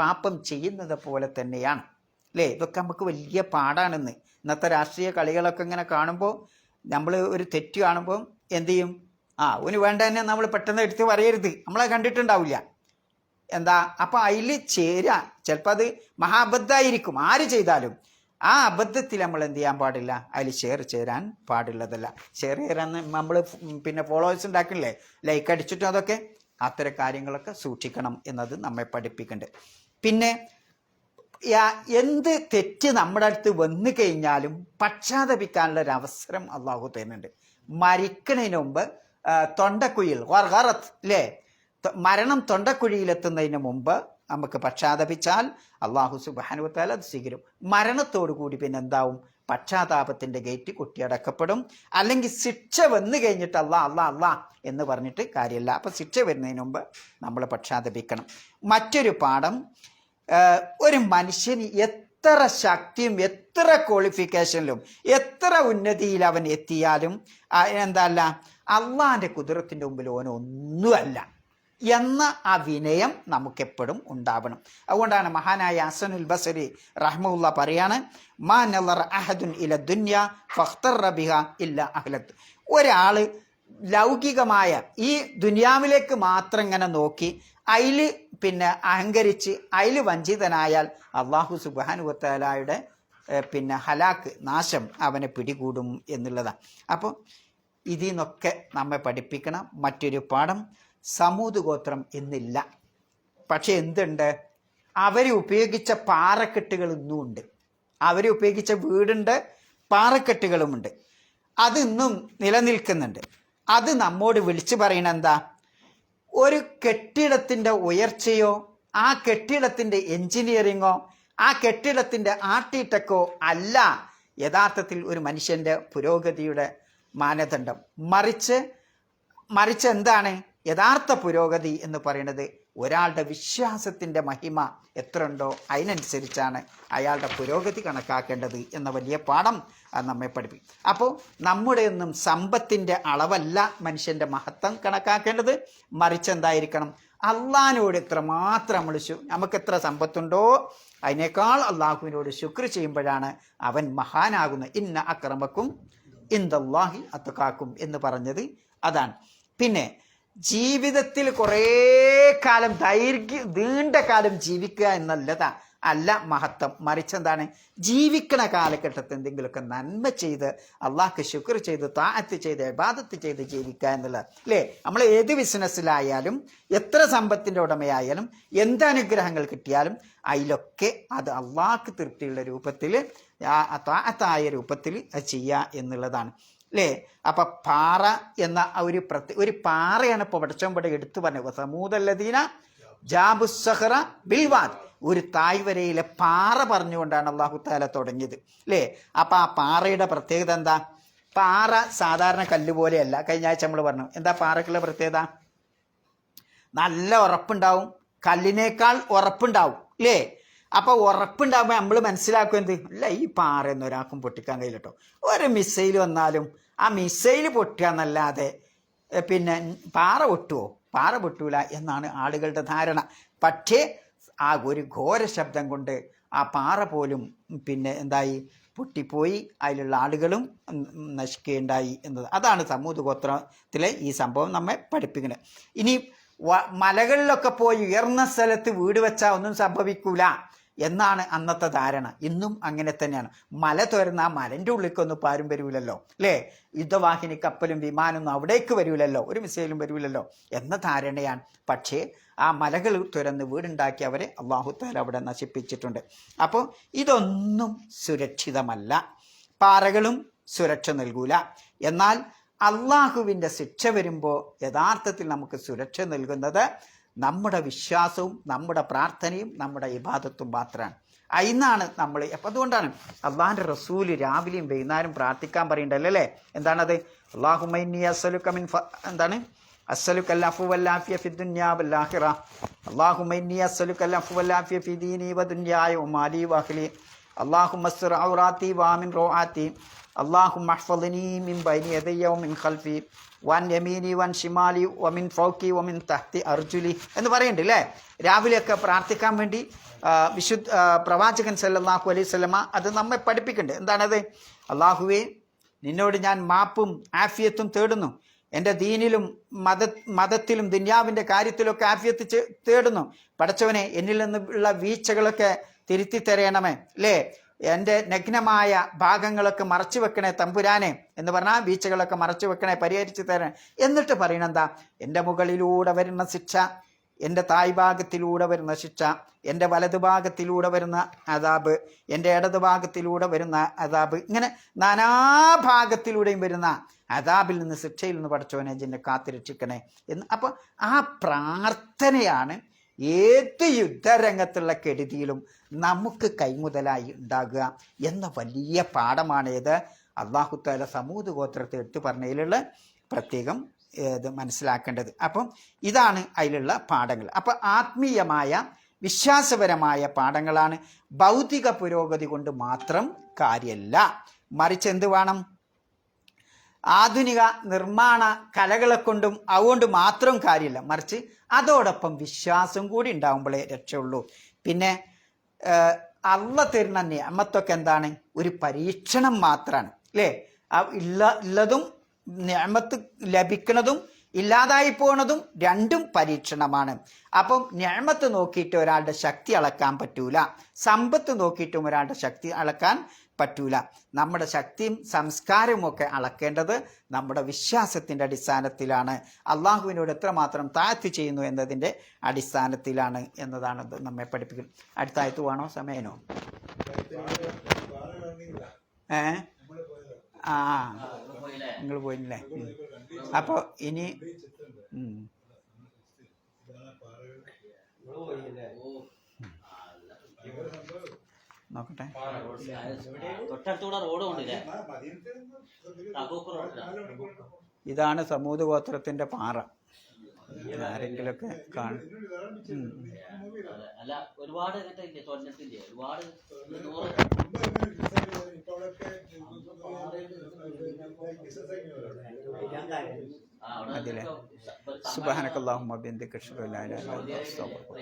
പാപം ചെയ്യുന്നത് പോലെ തന്നെയാണ്, അല്ലേ? ഇതൊക്കെ നമുക്ക് വലിയ പാടാണെന്ന്. ഇന്നത്തെ രാഷ്ട്രീയ കളികളൊക്കെ ഇങ്ങനെ കാണുമ്പോൾ നമ്മൾ ഒരു തെറ്റ് കാണുമ്പോൾ എന്തു ചെയ്യും? അവന് വേണ്ട തന്നെ നമ്മൾ പെട്ടെന്ന് എടുത്ത് പറയരുത്, നമ്മളെ കണ്ടിട്ടുണ്ടാവില്ല, എന്താ അപ്പം അതിൽ ചേരുക. ചിലപ്പോൾ അത് മഹാബദ്ധമായിരിക്കും ആര് ചെയ്താലും. ആ അബദ്ധത്തിൽ നമ്മൾ എന്ത് ചെയ്യാൻ പാടില്ല, അതിൽ ഷെയർ ചേരാൻ പാടുള്ളതല്ല. ഷെയർ ചേരാൻ നമ്മൾ പിന്നെ ഫോളോവേഴ്സ് ഉണ്ടാക്കില്ലേ, ലൈക്ക് അടിച്ചിട്ടും അതൊക്കെ അത്തരം കാര്യങ്ങളൊക്കെ സൂക്ഷിക്കണം എന്നത് നമ്മെ പഠിപ്പിക്കുന്നുണ്ട്. പിന്നെ എന്ത് തെറ്റ് നമ്മുടെ അടുത്ത് വന്നു കഴിഞ്ഞാലും പക്ഷാതപിക്കാനുള്ള ഒരു അവസരം അള്ളാഹു തരുന്നുണ്ട്. മരിക്കുന്നതിന് മുമ്പ് തൊണ്ടക്കുഴിയിൽ അല്ലേ, മരണം തൊണ്ടക്കുഴിയിലെത്തുന്നതിന് മുമ്പ് നമുക്ക് പക്ഷാതപിച്ചാൽ അള്ളാഹു സുബ്ഹാനഹു വ തആല അത് സ്വീകരിക്കും. മരണത്തോടു കൂടി പിന്നെ എന്താവും, പക്ഷാതാപത്തിൻ്റെ ഗേറ്റ് കുട്ടിയടക്കപ്പെടും. അല്ലെങ്കിൽ ശിക്ഷ വന്നു കഴിഞ്ഞിട്ട് അല്ലാ എന്ന് പറഞ്ഞിട്ട് കാര്യമില്ല. അപ്പം ശിക്ഷ വരുന്നതിന് മുമ്പ് നമ്മൾ പക്ഷാതപിക്കണം. മറ്റൊരു പാഠം, ഒരു മനുഷ്യന് എത്ര ശക്തിയും എത്ര ക്വാളിഫിക്കേഷനിലും എത്ര ഉന്നതിയിൽ അവൻ എത്തിയാലും എന്തല്ല, അള്ളാഹിൻ്റെ കുദ്റത്തിൻ്റെ മുമ്പിൽ ഓനൊന്നുമല്ല എന്ന ആ വിനയം നമുക്കെപ്പോഴും ഉണ്ടാവണം. അതുകൊണ്ടാണ് മഹാനായ ഹസനുൽ ബസരി റഹ്മഹുല്ലാ പറയാണ്, മാ നളറ അഹദുൻ ഇല ദുനിയ ഫഖ്തറ ബിഹാ ഇല്ല അഹ്ലത്ത്. ഒരാൾ ലൗകികമായ ഈ ദുനിയാവിലേക്ക് മാത്രം ഇങ്ങനെ നോക്കി അതിൽ പിന്നെ അഹങ്കരിച്ച് അതിൽ വഞ്ചിതനായാൽ അള്ളാഹു സുബ്ഹാനഹു വ തആലയുടെ പിന്നെ ഹലാക്ക്, നാശം അവനെ പിടികൂടും എന്നുള്ളതാണ്. അപ്പോൾ ഇതിൽ നിന്നൊക്കെ നമ്മെ പഠിപ്പിക്കണം. മറ്റൊരു പാഠം, സമൂത് ഗോത്രം ഇന്നില്ല. പക്ഷെ എന്തുണ്ട്, അവർ ഉപയോഗിച്ച പാറക്കെട്ടുകൾ ഇന്നും ഉണ്ട്. അവർ ഉപയോഗിച്ച വീടുണ്ട്, പാറക്കെട്ടുകളുമുണ്ട്. അതിന്നും നിലനിൽക്കുന്നുണ്ട്. അത് നമ്മോട് വിളിച്ചു പറയണ എന്താ, ഒരു കെട്ടിടത്തിൻ്റെ ഉയർച്ചയോ ആ കെട്ടിടത്തിൻ്റെ എൻജിനീയറിങ്ങോ ആ കെട്ടിടത്തിൻ്റെ ആർക്കിടെക്റ്റോ അല്ല യഥാർത്ഥത്തിൽ ഒരു മനുഷ്യൻ്റെ പുരോഗതിയുടെ മാനദണ്ഡം. മറിച്ച് എന്താണ് യഥാർത്ഥ പുരോഗതി എന്ന് പറയുന്നത്, ഒരാളുടെ വിശ്വാസത്തിൻ്റെ മഹിമ എത്ര ഉണ്ടോ അതിനനുസരിച്ചാണ് അയാളുടെ പുരോഗതി കണക്കാക്കേണ്ടത് എന്ന വലിയ പാഠം നമ്മെ പഠിപ്പിക്കും. അപ്പോൾ നമ്മുടെ ഒന്നും സമ്പത്തിൻ്റെ അളവല്ല മനുഷ്യൻ്റെ മഹത്വം കണക്കാക്കേണ്ടത്, മറിച്ച് എന്തായിരിക്കണം, അള്ളാഹിനോട് എത്രമാത്രം നമുക്ക് എത്ര സമ്പത്തുണ്ടോ അതിനേക്കാൾ അള്ളാഹുവിനോട് ശുക്ർ ചെയ്യുമ്പോഴാണ് അവൻ മഹാനാകുന്നത്. ഇന്ന അക്രമക്കും ഇൻദല്ലാഹി അത്ഖാക്കും എന്ന് പറഞ്ഞത് അതാണ്. പിന്നെ ജീവിതത്തിൽ കുറേ കാലം നീണ്ട കാലം ജീവിക്കുക എന്നല്ലതാ അല്ല മഹത്വം, മറിച്ചെന്താണ്, ജീവിക്കണ കാലഘട്ടത്തിൽ എന്തെങ്കിലുമൊക്കെ നന്മ ചെയ്ത് അള്ളാഹ്ക്ക് ശുക്ർ ചെയ്ത് താഅത്ത് ചെയ്ത് ഇബാദത്ത് ചെയ്ത് ജീവിക്കുക എന്നുള്ളത് അല്ലേ. നമ്മൾ ഏത് ബിസിനസ്സിലായാലും എത്ര സമ്പത്തിൻ്റെ ഉടമയായാലും എന്ത് അനുഗ്രഹങ്ങൾ കിട്ടിയാലും അതിലൊക്കെ അത് അള്ളാഹ്ക്ക് തൃപ്തിയുള്ള രൂപത്തിൽ താഅത്തായ രൂപത്തിൽ അത് ചെയ്യുക എന്നുള്ളതാണ് അല്ലേ. അപ്പം പാറ എന്ന ഒരു പാറയാണ് ഇപ്പോൾ പടച്ചോമ്പടെ എടുത്തു പറഞ്ഞത്. സമൂദല്ലദീന ജാബുസ്സഹറ ബിൽവാദ്, ഒരു തായ്വരയിലെ പാറ പറഞ്ഞുകൊണ്ടാണ് അല്ലാഹു തആല തുടങ്ങിയത് അല്ലേ. അപ്പം ആ പാറയുടെ പ്രത്യേകത എന്താ, പാറ സാധാരണ കല്ല് പോലെയല്ല. കഴിഞ്ഞ ആഴ്ച നമ്മൾ പറഞ്ഞു എന്താ പാറയ്ക്കുള്ള പ്രത്യേകത, നല്ല ഉറപ്പുണ്ടാവും, കല്ലിനേക്കാൾ ഉറപ്പുണ്ടാവും അല്ലേ. അപ്പോൾ ഉറപ്പുണ്ടാകുമ്പോൾ നമ്മൾ മനസ്സിലാക്കും എന്ത്, അല്ല ഈ പാറയൊന്നും ഒരാൾക്കും പൊട്ടിക്കാൻ കഴിയില്ല കേട്ടോ. ഒരു മിസൈൽ വന്നാലും ആ മിസൈൽ പൊട്ടുക എന്നല്ലാതെ പിന്നെ പാറ പൊട്ടുമോ, പാറ പൊട്ടൂല എന്നാണ് ആളുകളുടെ ധാരണ. പക്ഷേ ആ ഒരു ഘോര ശബ്ദം കൊണ്ട് ആ പാറ പോലും പിന്നെ എന്തായി പൊട്ടിപ്പോയി, അതിലുള്ള ആളുകളും നശിക്കുകയുണ്ടായി എന്നത്. അതാണ് സമൂത് ഗോത്രത്തിലെ ഈ സംഭവം നമ്മെ പഠിപ്പിക്കുന്നത്. ഇനി മലകളിലൊക്കെ പോയി ഉയർന്ന സ്ഥലത്ത് വീട് വെച്ചാൽ ഒന്നും സംഭവിക്കൂല എന്നാണ് അന്നത്തെ ധാരണ. ഇന്നും അങ്ങനെ തന്നെയാണ്. മല തുറന്ന ആ മലൻ്റെ ഉള്ളിലേക്കൊന്നും ഇപ്പോൾ ആരും വരൂലല്ലോ അല്ലേ. യുദ്ധവാഹിനി കപ്പലും വിമാനമൊന്നും അവിടേക്ക് വരൂലല്ലോ, ഒരു മിസൈലും വരൂലല്ലോ എന്ന ധാരണയാണ്. പക്ഷേ ആ മലകൾ തുറന്ന് വീടുണ്ടാക്കി അവരെ അല്ലാഹു തആല അവിടെ നശിപ്പിച്ചിട്ടുണ്ട്. അപ്പോൾ ഇതൊന്നും സുരക്ഷിതമല്ല, പാറകളും സുരക്ഷ നൽകൂല. എന്നാൽ അള്ളാഹുവിൻ്റെ ശിക്ഷ വരുമ്പോൾ യഥാർത്ഥത്തിൽ നമുക്ക് സുരക്ഷ നൽകുന്നത് നമ്മുടെ വിശ്വാസവും നമ്മുടെ പ്രാർത്ഥനയും നമ്മുടെ ഇബാദത്തും മാത്രമാണ്. അതിനാണ് നമ്മൾ അപ്പം അതുകൊണ്ടാണ് അള്ളാഹിൻ്റെ റസൂല് രാവിലെയും വൈകുന്നേരം പ്രാർത്ഥിക്കാൻ പറയണ്ടല്ലേ. എന്താണത്, അല്ലാഹുമ്മ ഇന്നി അസ്അലുക മിൻ എന്താണ് അസ്അലുക അൽ അഫ്വ വൽ ആഫിയ ഫി ദുനിയ വൽ ആഖിറ. അല്ലാഹുമ്മ ഇന്നി അസ്അലുക അൽ അഫ്വ വൽ ആഫിയ ഫി ദീനി വ ദുനിയായ വ മാലി വ അഹ്ലി. അല്ലാഹുമ്മ അസ്ർ ഔറാത്തി വ ആമിൻ റോആത്തി. അല്ലാഹുമ്മ അഹ്ഫളിനി മിൻ ബൈനി യദയ്യ വ മിൻ ഖൽഫി വൻ യമീനി വൻ ഷിമാലി വമിൻ ഫൗക്കി വമിൻ തഹ്തി അർജുലി എന്ന് പറയുന്നുണ്ട് അല്ലേ. രാവിലെയൊക്കെ പ്രാർത്ഥിക്കാൻ വേണ്ടി പ്രവാചകൻ സല്ലല്ലാഹു അലൈഹി വസല്ലമ അത് നമ്മെ പഠിപ്പിക്കുന്നുണ്ട്. എന്താണത്, അള്ളാഹുവേ നിന്നോട് ഞാൻ മാപ്പും ആഫിയത്തും തേടുന്നു, എൻ്റെ ദീനിലും മതത്തിലും ദുന്യാവിൻ്റെ കാര്യത്തിലൊക്കെ ആഫിയത്ത് തേടുന്നു. പടച്ചവനെ എന്നിൽ നിന്നുള്ള വീഴ്ചകളൊക്കെ തിരുത്തി തരയണമേ അല്ലേ, എൻ്റെ നഗ്നമായ ഭാഗങ്ങളൊക്കെ മറച്ചു വെക്കണേ തമ്പുരാനെ എന്ന് പറഞ്ഞാൽ വീഴ്ചകളൊക്കെ മറച്ചു വെക്കണേ, പരിഹരിച്ചു തരണേ. എന്നിട്ട് പറയണെന്താ, എൻ്റെ മുകളിലൂടെ വരുന്ന ശിക്ഷ, എൻ്റെ തായ് ഭാഗത്തിലൂടെ വരുന്ന ശിക്ഷ, എൻ്റെ വലതുഭാഗത്തിലൂടെ വരുന്ന അദാബ്, എൻ്റെ ഇടതുഭാഗത്തിലൂടെ വരുന്ന അദാബ്, ഇങ്ങനെ നാനാഭാഗത്തിലൂടെയും വരുന്ന അദാബിൽ നിന്ന്, ശിക്ഷയിൽ നിന്ന് പടച്ചവനെ ജിന്നെ കാത്തുരക്ഷിക്കണേ എന്ന്. അപ്പോൾ ആ പ്രാർത്ഥനയാണ് ഏത് യുദ്ധരംഗത്തുള്ള കെടുതിയിലും നമുക്ക് കൈമുതലായി ഉണ്ടാകുക എന്ന വലിയ പാഠമാണ് ഇത് അല്ലാഹു തആല സമൂദ് ഗോത്രത്തെ എടുത്തു പറഞ്ഞതിലുള്ള പ്രത്യേകം ഇത് മനസ്സിലാക്കേണ്ടത്. അപ്പം ഇതാണ് അതിലുള്ള പാഠങ്ങൾ. അപ്പം ആത്മീയമായ വിശ്വാസപരമായ പാഠങ്ങളാണ്. ഭൗതിക പുരോഗതി കൊണ്ട് മാത്രം കാര്യമല്ല, മറിച്ച് എന്ത് വേണം, ആധുനിക നിർമ്മാണ കലകളെ കൊണ്ടും അതുകൊണ്ട് മാത്രം കാര്യമില്ല, മറിച്ച് അതോടൊപ്പം വിശ്വാസം കൂടി ഉണ്ടാകുമ്പോഴേ രക്ഷയുള്ളൂ. പിന്നെ അള്ളാഹ് തരുന്ന നിഅമത്തൊക്കെ എന്താണ്, ഒരു പരീക്ഷണം മാത്രമാണ് അല്ലേ. ഉള്ളതും നിഅമത്ത് ലഭിക്കുന്നതും ഇല്ലാതായി പോണതും രണ്ടും പരീക്ഷണമാണ്. അപ്പം നിഅമത്ത് നോക്കിയിട്ട് ഒരാളുടെ ശക്തി അളക്കാൻ പറ്റൂല, സമ്പത്ത് നോക്കിയിട്ടും ഒരാളുടെ ശക്തി അളക്കാൻ പറ്റൂല. നമ്മുടെ ശക്തിയും സംസ്കാരവും ഒക്കെ അളക്കേണ്ടത് നമ്മുടെ വിശ്വാസത്തിൻ്റെ അടിസ്ഥാനത്തിലാണ്, അള്ളാഹുവിനോട് എത്രമാത്രം താഴ്ത്തി ചെയ്യുന്നു എന്നതിൻ്റെ അടിസ്ഥാനത്തിലാണ് എന്നതാണ് ഇത് നമ്മെ പഠിപ്പിക്കുന്നത്. അടുത്ത ആയത്ത് വേണോ, സമയനോ? നിങ്ങൾ പോയില്ലേ? അപ്പോൾ ഇനി നോക്കട്ടെ. ഇതാണ് സമൂദ് ഗോത്രത്തിന്റെ പാറ. ആരെങ്കിലൊക്കെ കാണും. ഒരുപാട് അതിലെ സുബ്ഹാനക്കല്ലാഹുമ്മ ബിഹംദിക അശ്ഹദു അല്ലാ ഇലാഹ ഇല്ല അൻത അസ്തഗ്ഫിറുക.